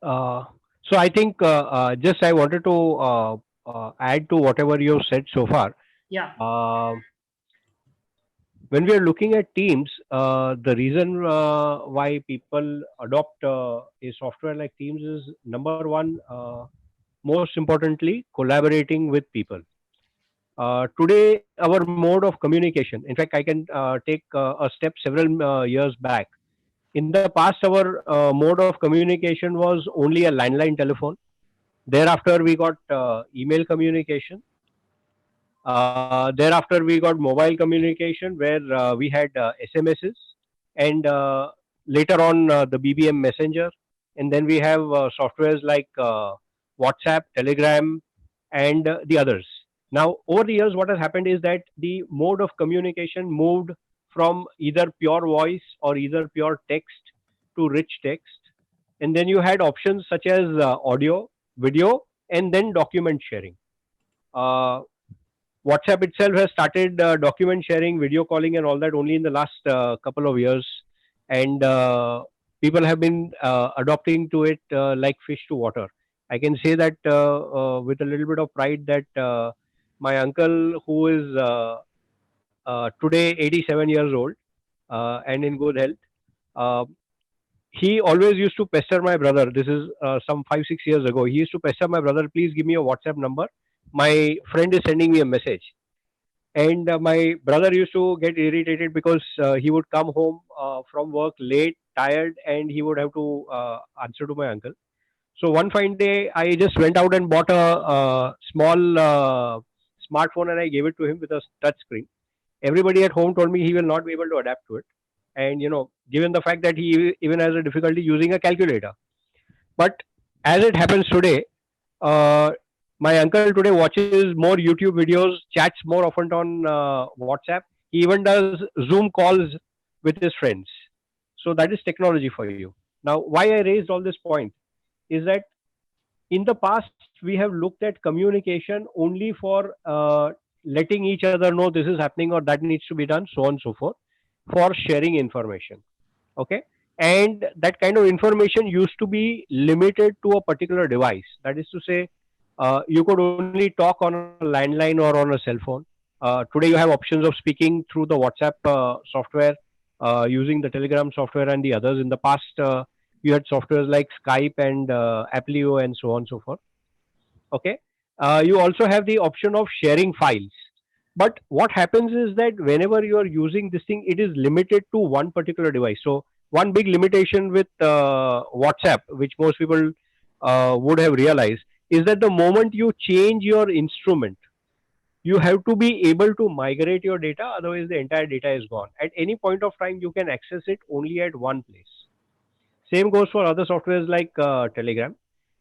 So I think just I wanted to add to whatever you said so far. Yeah. When we are looking at Teams, the reason why people adopt a software like Teams is, number one, most importantly, collaborating with people. Today, our mode of communication, in fact, I can take a step several years back. In the past, our mode of communication was only a landline telephone. Thereafter, we got email communication. Thereafter, we got mobile communication, where we had SMSs, and later on the BBM Messenger, and then we have softwares like WhatsApp, Telegram, and the others. Now, over the years, what has happened is that the mode of communication moved from either pure voice or either pure text to rich text, and then you had options such as audio, video, and then document sharing. WhatsApp itself has started document sharing, video calling, and all that only in the last couple of years, and people have been adopting to it like fish to water. I can say that with a little bit of pride that my uncle, who is today 87 years old and in good health, uh, he always used to pester my brother. This is some 5 6 years ago. He used to pester my brother, please give me a WhatsApp number. My friend is sending me a message. And my brother used to get irritated because he would come home from work late, tired, and he would have to answer to my uncle. So one fine day, I just went out and bought a small smartphone, and I gave it to him with a touch screen. Everybody at home told me he will not be able to adapt to it. And given the fact that he even has a difficulty using a calculator. But as it happens today, uh, my uncle today watches more YouTube videos, chats more often on WhatsApp. He even does Zoom calls with his friends. So that is technology for you. Now, why I raised all this point is that in the past we have looked at communication only for letting each other know this is happening or that needs to be done, so on and so forth, for sharing information. Okay, and that kind of information used to be limited to a particular device. That is to say, you could only talk on a landline or on a cell phone. Today you have options of speaking through the WhatsApp software, using the Telegram software and the others. In the past, you had softwares like Skype and Applio and so on and so forth. Okay, you also have the option of sharing files. But what happens is that whenever you are using this thing, it is limited to one particular device. So one big limitation with WhatsApp, which most people would have realized, is that the moment you change your instrument, you have to be able to migrate your data, otherwise the entire data is gone. At any point of time you can access it only at one place. Same goes for other softwares like Telegram.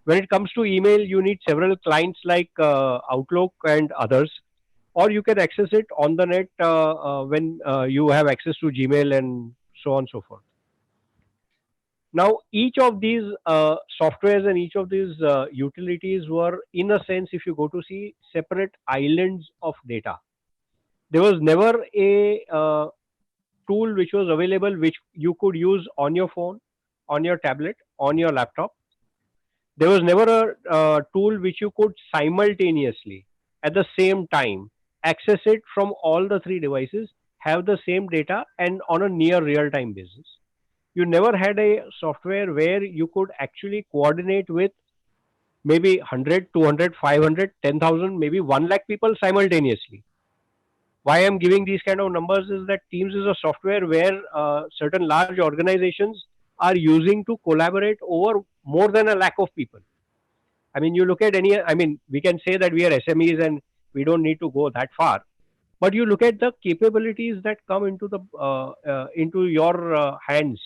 When it comes to email, you need several clients like Outlook and others, or you can access it on the net when you have access to Gmail and so on and so forth. Now, each of these softwares and each of these utilities were, in a sense, if you go to see, separate islands of data. There was never a tool which was available which you could use on your phone, on your tablet, on your laptop. There was never a tool which you could simultaneously, at the same time, access it from all the three devices, have the same data, and on a near real time basis. You never had a software where you could actually coordinate with maybe 100, 200, 500, 10,000, maybe 1 lakh people simultaneously. Why I'm giving these kind of numbers is that Teams is a software where certain large organizations are using to collaborate over more than a lakh of people. I mean, you look at any, I mean, we can say that we are SMEs and we don't need to go that far, but you look at the capabilities that come into your hands.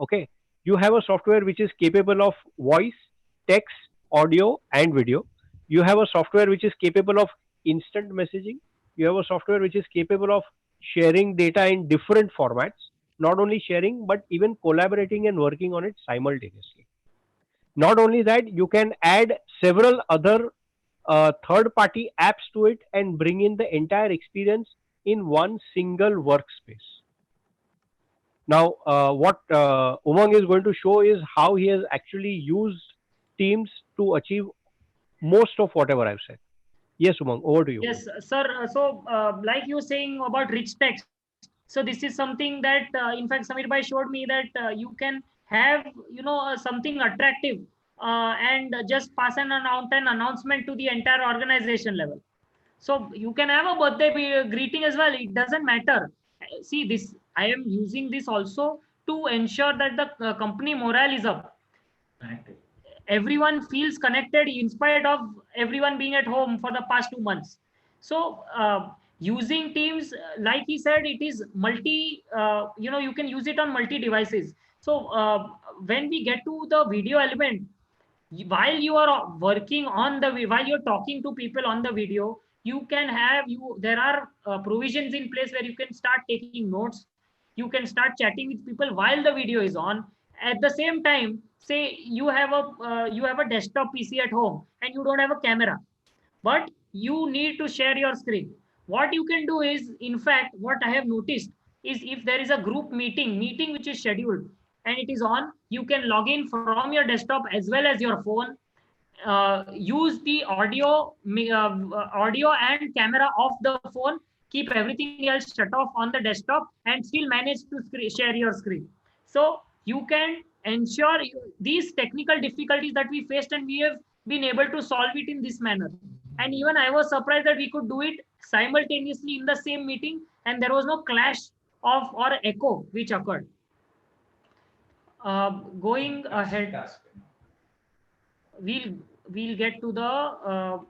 Okay, you have a software which is capable of voice, text, audio, and video. You have a software which is capable of instant messaging. You have a software which is capable of sharing data in different formats. Not only sharing, but even collaborating and working on it simultaneously. Not only that, you can add several other third party apps to it and bring in the entire experience in one single workspace. Now, what Umang is going to show is how he has actually used Teams to achieve most of whatever I've said. Yes, Umang, over to you. Yes, sir. So, like you saying about rich text, so this is something that, in fact, Samir Bhai showed me that you can have, something attractive and just pass an announcement to the entire organization level. So you can have a birthday greeting as well. It doesn't matter. See this. I am using this also to ensure that the company morale is up. Everyone feels connected in spite of everyone being at home for the past 2 months. So using Teams, like he said, it is multi. You can use it on multi devices. So when we get to the video element, while you are working on the while you're talking to people on the video, you can have there are provisions in place where you can start taking notes, you can start chatting with people while the video is on. At the same time, say you have a desktop PC at home and you don't have a camera, but you need to share your screen. What you can do is, in fact, what I have noticed is, if there is a group meeting which is scheduled and it is on, you can log in from your desktop as well as your phone, use the audio and camera of the phone, keep everything else shut off on the desktop, and still manage to share your screen. So you can ensure these technical difficulties that we faced, and we have been able to solve it in this manner. And even I was surprised that we could do it simultaneously in the same meeting, and there was no clash of or echo which occurred. Going ahead, we'll we'll get to the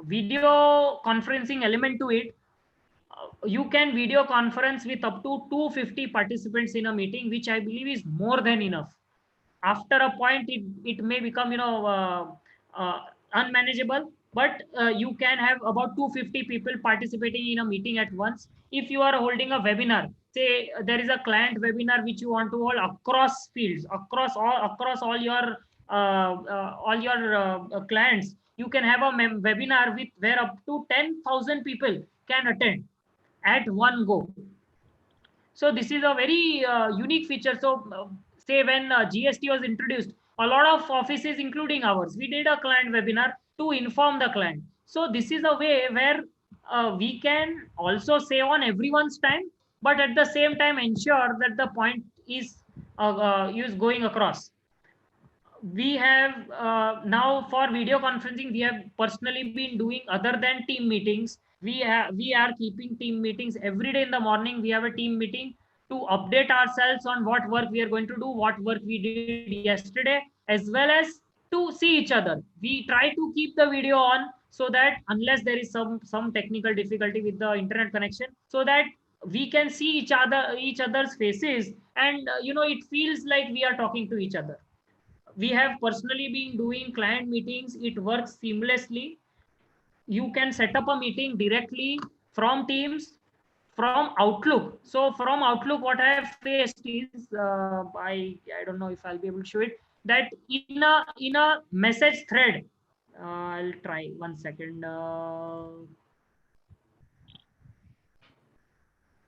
video conferencing element to it. You can video conference with up to 250 participants in a meeting, which I believe is more than enough. After a point, it may become unmanageable. but you can have about 250 people participating in a meeting at once. If you are holding a webinar, say there is a client webinar which you want to hold across fields, across all your clients, you can have a webinar with where up to 10,000 people can attend at one go. So this is a very unique feature. So say when GST was introduced, a lot of offices, including ours, we did a client webinar to inform the client. So this is a way where we can also save on everyone's time, but at the same time ensure that the point is going across. We have now for video conferencing, we have personally been doing other than team meetings. We are keeping team meetings every day. In the morning we have a team meeting to update ourselves on what work we are going to do, what work we did yesterday, as well as to see each other. We try to keep the video on, so that unless there is some technical difficulty with the internet connection, so that we can see each other's faces, and it feels like we are talking to each other. We have personally been doing client meetings. It works seamlessly. You can set up a meeting directly from Teams, from Outlook. So from Outlook, what I have faced is I don't know if I'll be able to show it, that in a message thread. I'll try 1 second.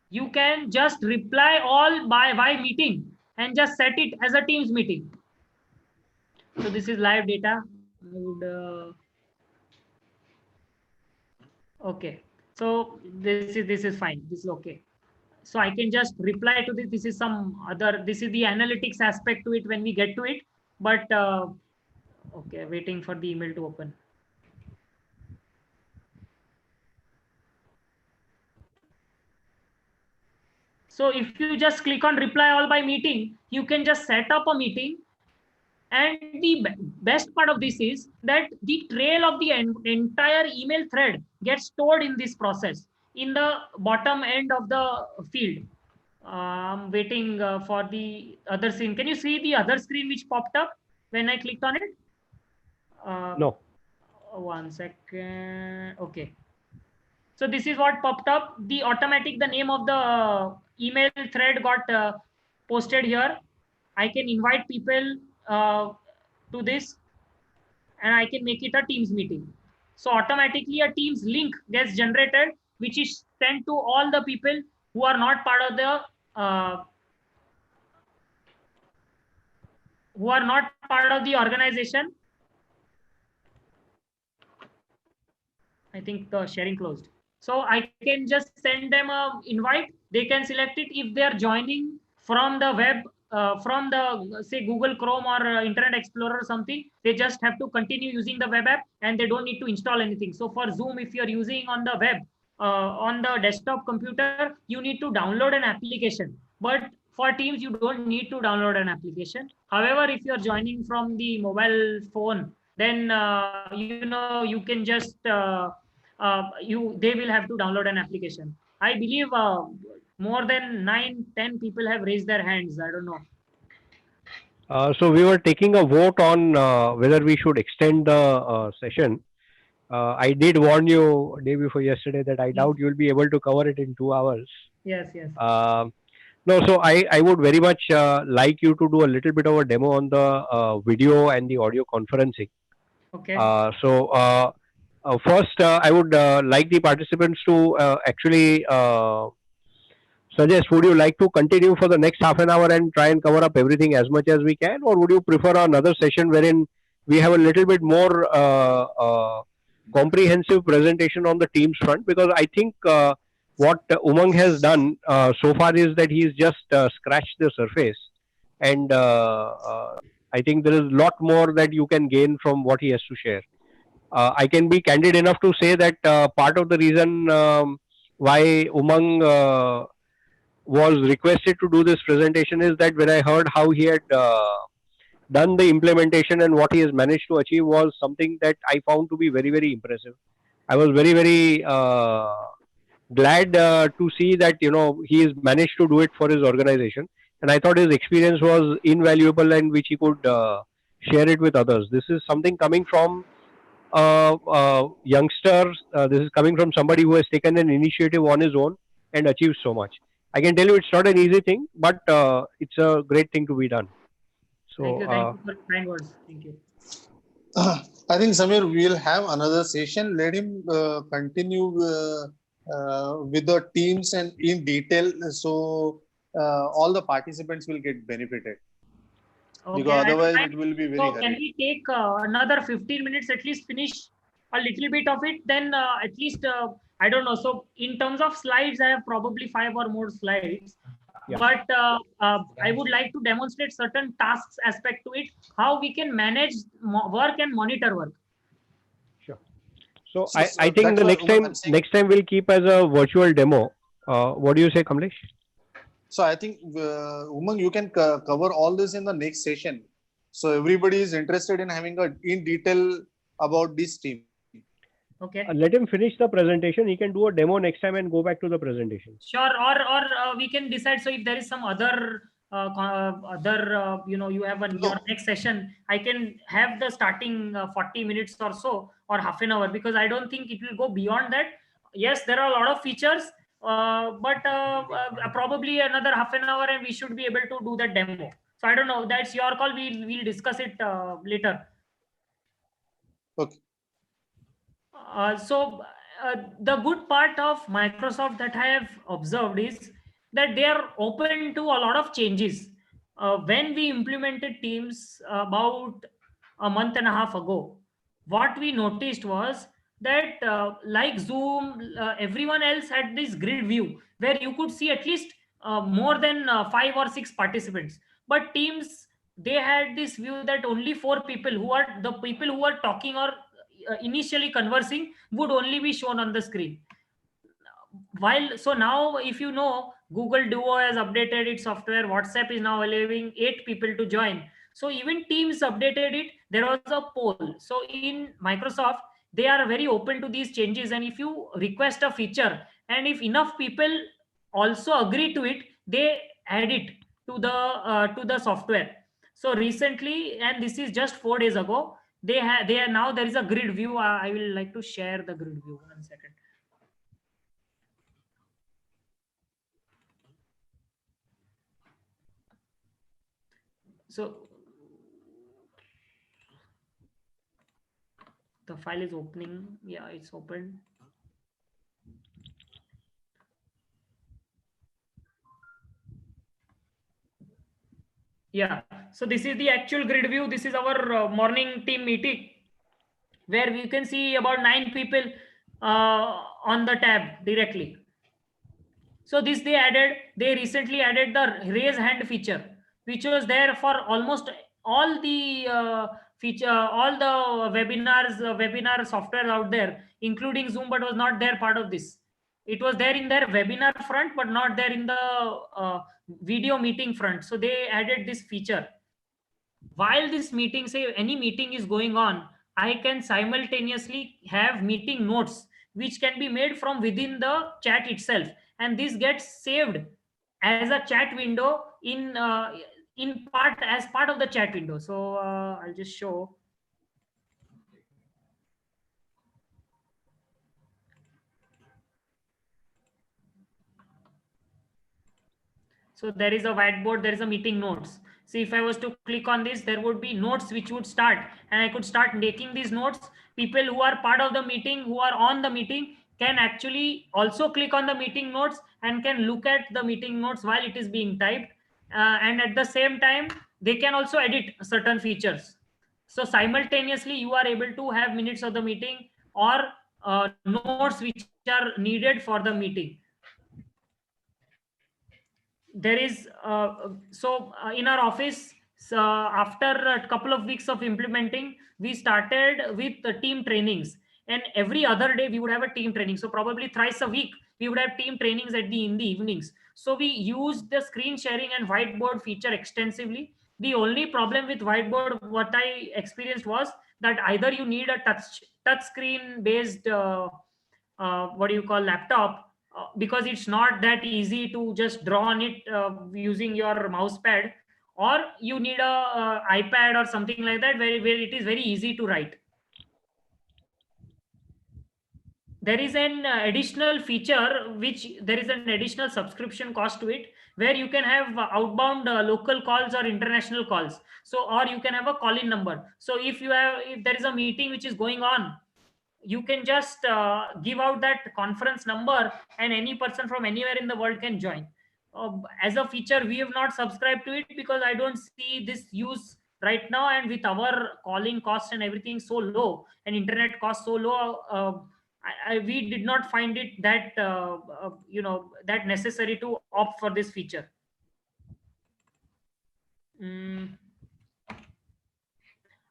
You can just reply all by meeting and just set it as a Teams meeting. So this is live data. I would okay. So this is fine. This is okay. So I can just reply to this. This is some other. This is the analytics aspect to it when we get to it. But okay, waiting for the email to open. So if you just click on reply all by meeting, you can just set up a meeting. And the best part of this is that the trail of the entire email thread gets stored in this process in the bottom end of the field. I'm waiting for the other screen. Can you see the other screen which popped up when I clicked on it? No. 1 second. Okay. So this is what popped up. The name of the email thread got posted here. I can invite people to this, and I can make it a Teams meeting. So automatically a Teams link gets generated, which is sent to all the people who are not part of the organization. I think the sharing closed. So I can just send them a invite. They can select it. If they are joining from the web, from the say Google Chrome or Internet Explorer or something, they just have to continue using the web app, and they don't need to install anything. So for Zoom, if you're using on the web, on the desktop computer, you need to download an application. But for Teams, you don't need to download an application. However, if you're joining from the mobile phone, then you can just they will have to download an application. I believe more than 9-10 people have raised their hands. I don't know. So we were taking a vote on whether we should extend the session. I did warn you day before yesterday that I doubt you'll be able to cover it in 2 hours. Yes. No, so I would very much like you to do a little bit of a demo on the video and the audio conferencing. Okay. First, I would like the participants to actually suggest, would you like to continue for the next half an hour and try and cover up everything as much as we can, or would you prefer another session wherein we have a little bit more comprehensive presentation on the Teams front? Because I think what Umang has done so far is that he's just scratched the surface, and I think there is a lot more that you can gain from what he has to share. I can be candid enough to say that part of the reason why Umang was requested to do this presentation is that when I heard how he had done the implementation and what he has managed to achieve was something that I found to be very, very impressive. I was very, very glad to see that he has managed to do it for his organization, and I thought his experience was invaluable and which he could share it with others. This is something coming from youngster. This is coming from somebody who has taken an initiative on his own and achieved so much. I can tell you it's not an easy thing, but it's a great thing to be done. So, Thank you for kind words. Thank you. I think Samir, we will have another session. Let him continue with the teams and in detail, so all the participants will get benefited. Okay, because otherwise it will be very so hurried. can we take another 15 minutes at least, finish a little bit of it, then at least I don't know. So in terms of slides, I have probably 5 or more slides, but I would like to demonstrate certain tasks aspect to it, how we can manage work and monitor work. sure. So I think the next time we'll keep as a virtual demo. What do you say, Kamlesh? So I think Umang, you can cover all this in the next session. So everybody is interested in having a in detail about this team. Okay. Let him finish the presentation. He can do a demo next time and go back to the presentation. Sure. Or we can decide. So if there is some other you have your next session, I can have the starting 40 minutes or so, or half an hour, because I don't think it will go beyond that. Yes, there are a lot of features, but probably another half an hour and we should be able to do that demo. So I don't know. That's your call. We'll discuss it later. Okay. The good part of Microsoft that I have observed is that they are open to a lot of changes. When we implemented Teams about a month and a half ago, what we noticed was that like Zoom, everyone else had this grid view where you could see at least more than 5 or 6 participants. But Teams, they had this view that only 4 people, who are the people who are talking or initially conversing, would only be shown on the screen. So now, if you know, Google Duo has updated its software. WhatsApp is now allowing 8 people to join. So even Teams updated it. There was a poll. So in Microsoft, they are very open to these changes. And if you request a feature, and if enough people also agree to it, they add it to the software. So recently, and this is just 4 days ago, they are now, there is a grid view. I will like to share the grid view. 1 second. So the file is opening. Yeah, it's open. Yeah, so this is the actual grid view. This is our morning team meeting, where we can see about 9 people on the tab directly. So this they recently added the raise hand feature, which was there for almost all the webinar software out there, including Zoom, but was not there part of this. It was there in their webinar front, but not there in the video meeting front. So they added this feature. While this meeting, say any meeting is going on, I can simultaneously have meeting notes, which can be made from within the chat itself, and this gets saved as a chat window as part of the chat window. So I'll just show. So there is a whiteboard, there is a meeting notes. See, if I was to click on this, there would be notes which would start, and I could start making these notes. People who are part of the meeting, who are on the meeting, can actually also click on the meeting notes and can look at the meeting notes while it is being typed. And at the same time, they can also edit certain features. So simultaneously, you are able to have minutes of the meeting or notes which are needed for the meeting. There is in our office, after a couple of weeks of implementing, we started with the team trainings, and every other day we would have a team training. So probably thrice a week we would have team trainings in the evenings. So we used the screen sharing and whiteboard feature extensively. The only problem with whiteboard, what I experienced, was that either you need a touch screen based what do you call laptop, because it's not that easy to just draw on it using your mouse pad, or you need a iPad or something like that, where it is very easy to write. there is an additional feature, which there is an additional subscription cost to it, where you can have outbound local calls or international calls. So, or you can have a call-in number. So if there is a meeting which is going on, you can just give out that conference number, and any person from anywhere in the world can join. As a feature, we have not subscribed to it because I don't see this use right now, and with our calling cost and everything so low and internet cost so low, we did not find it that that necessary to opt for this feature.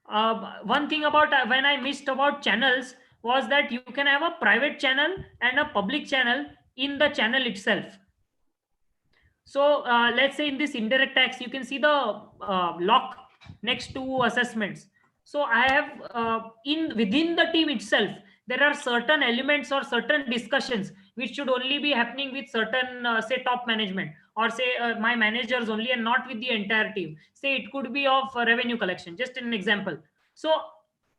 One thing about when I missed about channels was that you can have a private channel and a public channel in the channel itself. So let's say in this indirect tax, you can see the lock next to assessments. So I have within the team itself, there are certain elements or certain discussions which should only be happening with certain say top management, or say my managers only, and not with the entire team. Say it could be of revenue collection, just an example. So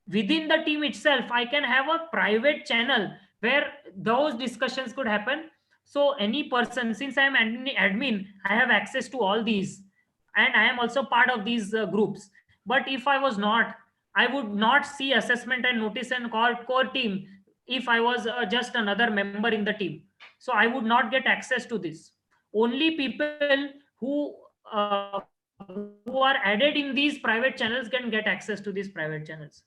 within the team itself, I can have a private channel where those discussions could happen. So any person, since I am admin, I have access to all these, and I am also part of these groups. But if I was not, I would not see assessment and notice and core team if I was just another member in the team. So I would not get access to this. Only people who are added in these private channels can get access to these private channels.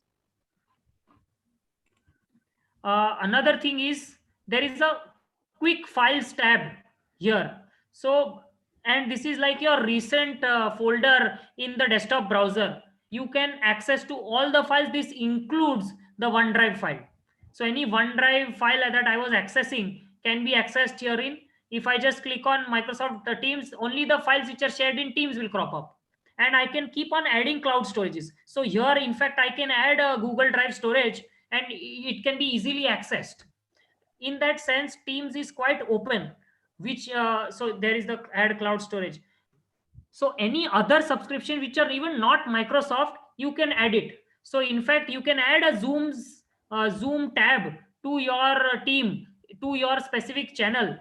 Another thing is, there is a quick files tab here. So, and this is like your recent folder in the desktop browser. You can access to all the files. This includes the OneDrive file. So any OneDrive file that I was accessing can be accessed herein. If I just click on Microsoft Teams, only the files which are shared in Teams will crop up. And I can keep on adding cloud storages. So here, in fact, I can add a Google Drive storage, and it can be easily accessed. In that sense, Teams is quite open, which so there is the add cloud storage. So any other subscription which are even not Microsoft, you can add it. So in fact, you can add a Zoom tab to your team, to your specific channel,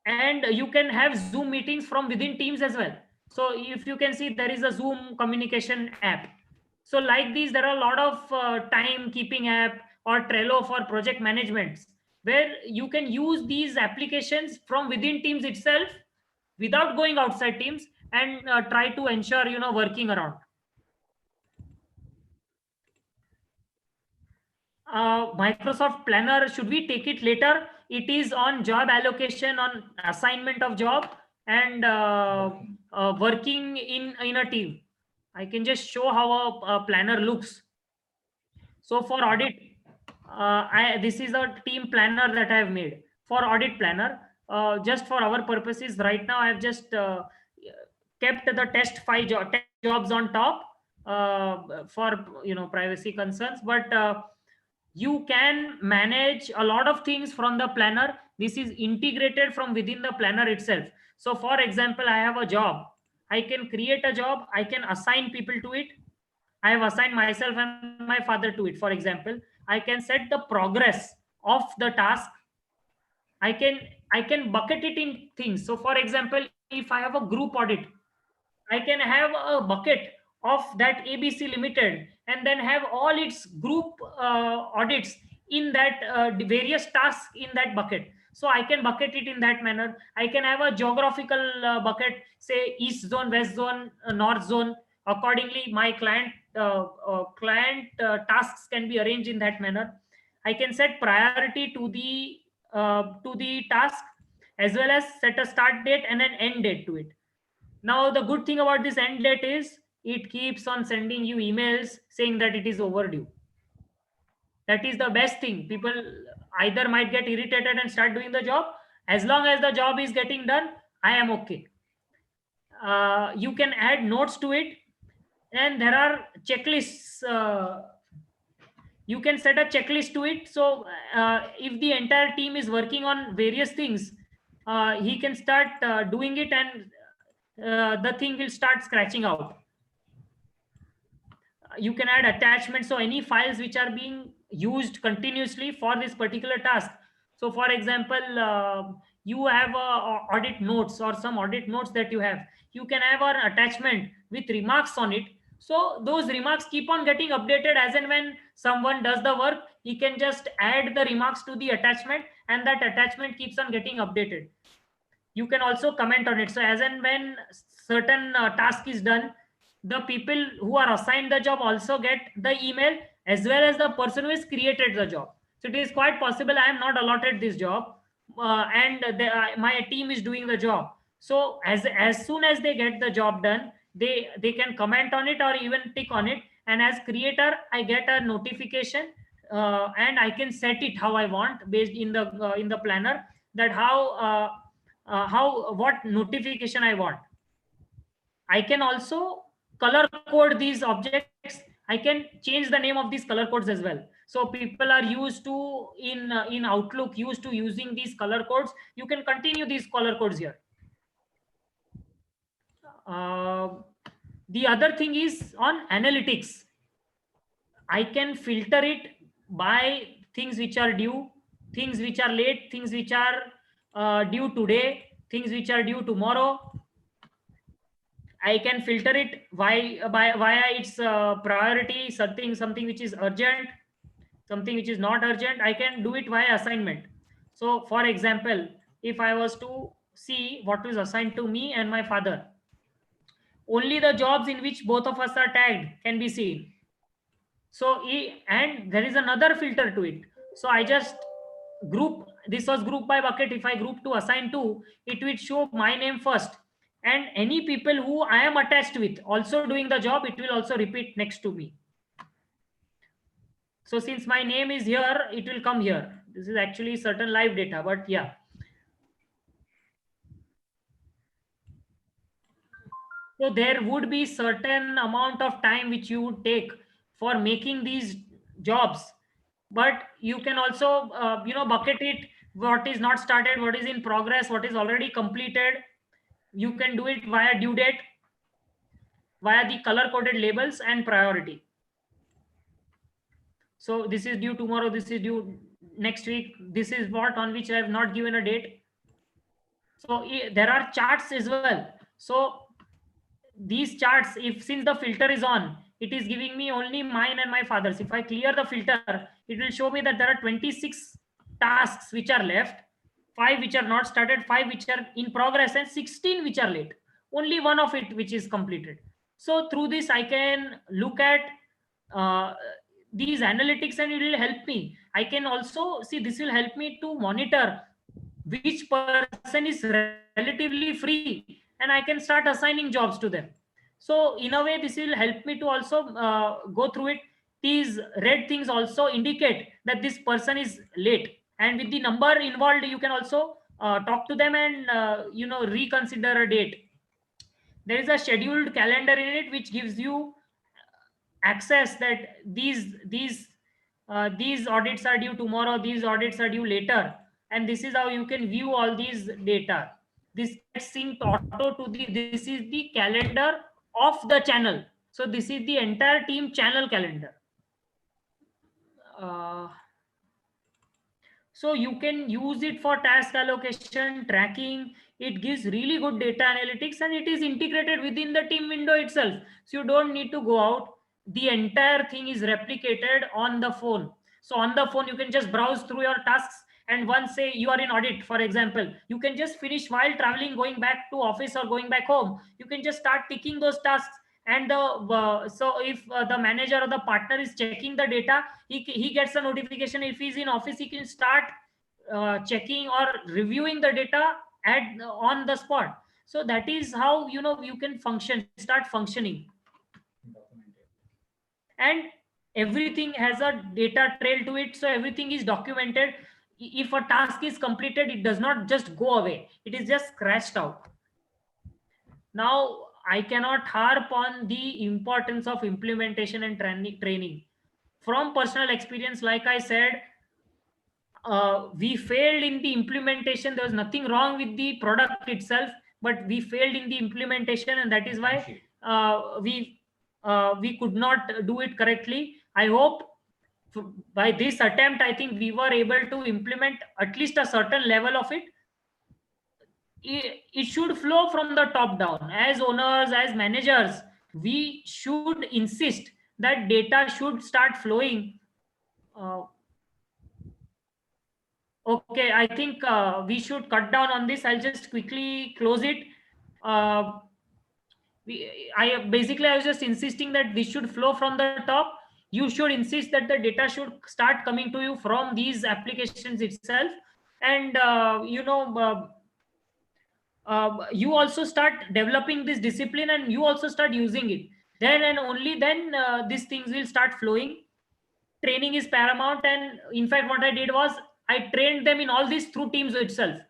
and you can have Zoom meetings from within Teams as well. So if you can see, there is a Zoom communication app. So like these, there are a lot of timekeeping app or Trello for project management, where you can use these applications from within Teams itself without going outside Teams, and try to ensure working around. Microsoft Planner, should we take it later? It is on job allocation, on assignment of job, and working in a team. I can just show how a planner looks. So for audit, this is a team planner that I have made for audit planner. Just for our purposes right now, I have just kept the test 5 jobs on top for privacy concerns. But you can manage a lot of things from the planner. This is integrated from within the planner itself. So for example, I have a job. I can create a job. I can assign people to it. I have assigned myself and my father to it. For example, I can set the progress of the task. I can bucket it in things. So for example, if I have a group audit, I can have a bucket of that ABC Limited, and then have all its group audits in that various tasks in that bucket. So I can bucket it in that manner. I can have a geographical bucket, say East Zone, West Zone, North Zone. Accordingly, my client tasks can be arranged in that manner. I can set priority to the task, as well as set a start date and an end date to it. Now, the good thing about this end date is it keeps on sending you emails saying that it is overdue. That is the best thing. People either might get irritated and start doing the job. As long as the job is getting done, I am okay. You can add notes to it, and there are checklists. You can set a checklist to it. So if the entire team is working on various things, he can start doing it, and the thing will start scratching out. You can add attachments. So any files which are being used continuously for this particular task. So for example, you have audit notes or some audit notes that you can have an attachment with remarks on it. So those remarks keep on getting updated as and when someone does the work, he can just add the remarks to the attachment, and that attachment keeps on getting updated. You can also comment on it. So as and when certain task is done, the people who are assigned the job also get the email, as well as the person who has created the job. So it is quite possible I am not allotted this job, and my team is doing the job. So as soon as they get the job done, they can comment on it or even tick on it, and as creator I get a notification, and I can set it how I want based in the planner, that how what notification I want. I can also color code these objects. I can change the name of these color codes as well. So people are used to in Outlook used to using these color codes. You can continue these color codes here. The other thing is on analytics. I can filter it by things which are due, things which are late, things which are due today, things which are due tomorrow. I can filter it via its priority, something which is urgent, something which is not urgent. I can do it via assignment. So for example, if I was to see what is assigned to me and my father, only the jobs in which both of us are tagged can be seen. So and there is another filter to it. So I just group, this was group by bucket. If I group to assign to, it will show my name first, and any people who I am attached with also doing the job, it will also repeat next to me. So since my name is here, it will come here. This is actually certain live data, but yeah. So there would be certain amount of time which you would take for making these jobs, but you can also bucket it, what is not started, what is in progress, what is already completed. You can do it via due date, via the color coded labels and priority. So this is due tomorrow, this is due next week, this is what on which I have not given a date. So there are charts as well. So these charts, if since the filter is on, it is giving me only mine and my father's. If I clear the filter, it will show me that there are 26 tasks which are left, 5 which are not started, 5 which are in progress, and 16 which are late. Only one of it which is completed. So through this I can look at these analytics, and it will help me. I can also see, this will help me to monitor which person is relatively free, and I can start assigning jobs to them. So in a way, this will help me to also go through it. These red things also indicate that this person is late, and with the number involved, you can also talk to them and reconsider a date. There is a scheduled calendar in it which gives you access that these audits are due tomorrow, these audits are due later, and this is how you can view all these data. This gets synced auto to this is the calendar of the channel. So this is the entire team channel calendar. So you can use it for task allocation, tracking. It gives really good data analytics, and it is integrated within the team window itself. So you don't need to go out. The entire thing is replicated on the phone. So on the phone, you can just browse through your tasks. And once, say, you are in audit, for example, you can just finish while traveling, going back to office or going back home. You can just start ticking those tasks. And so if the manager or the partner is checking the data, he gets a notification. If he's in office, he can start checking or reviewing the data on the spot. So that is how you can start functioning. And everything has a data trail to it, so everything is documented. If a task is completed, it does not just go away, it is just scratched out. Now I cannot harp on the importance of implementation and training. From personal experience, like I said, we failed in the implementation. There was nothing wrong with the product itself, but we failed in the implementation, and that is why we could not do it correctly. I hope by this attempt, I think we were able to implement at least a certain level of it. It should flow from the top down. As owners, as managers, we should insist that data should start flowing. Okay, I think we should cut down on this. I'll just quickly close it. I was just insisting that this should flow from the top. You should insist that the data should start coming to you from these applications itself. And, you also start developing this discipline and you also start using it. Then and only then these things will start flowing. Training is paramount. And in fact, what I did was I trained them in all this through Teams itself.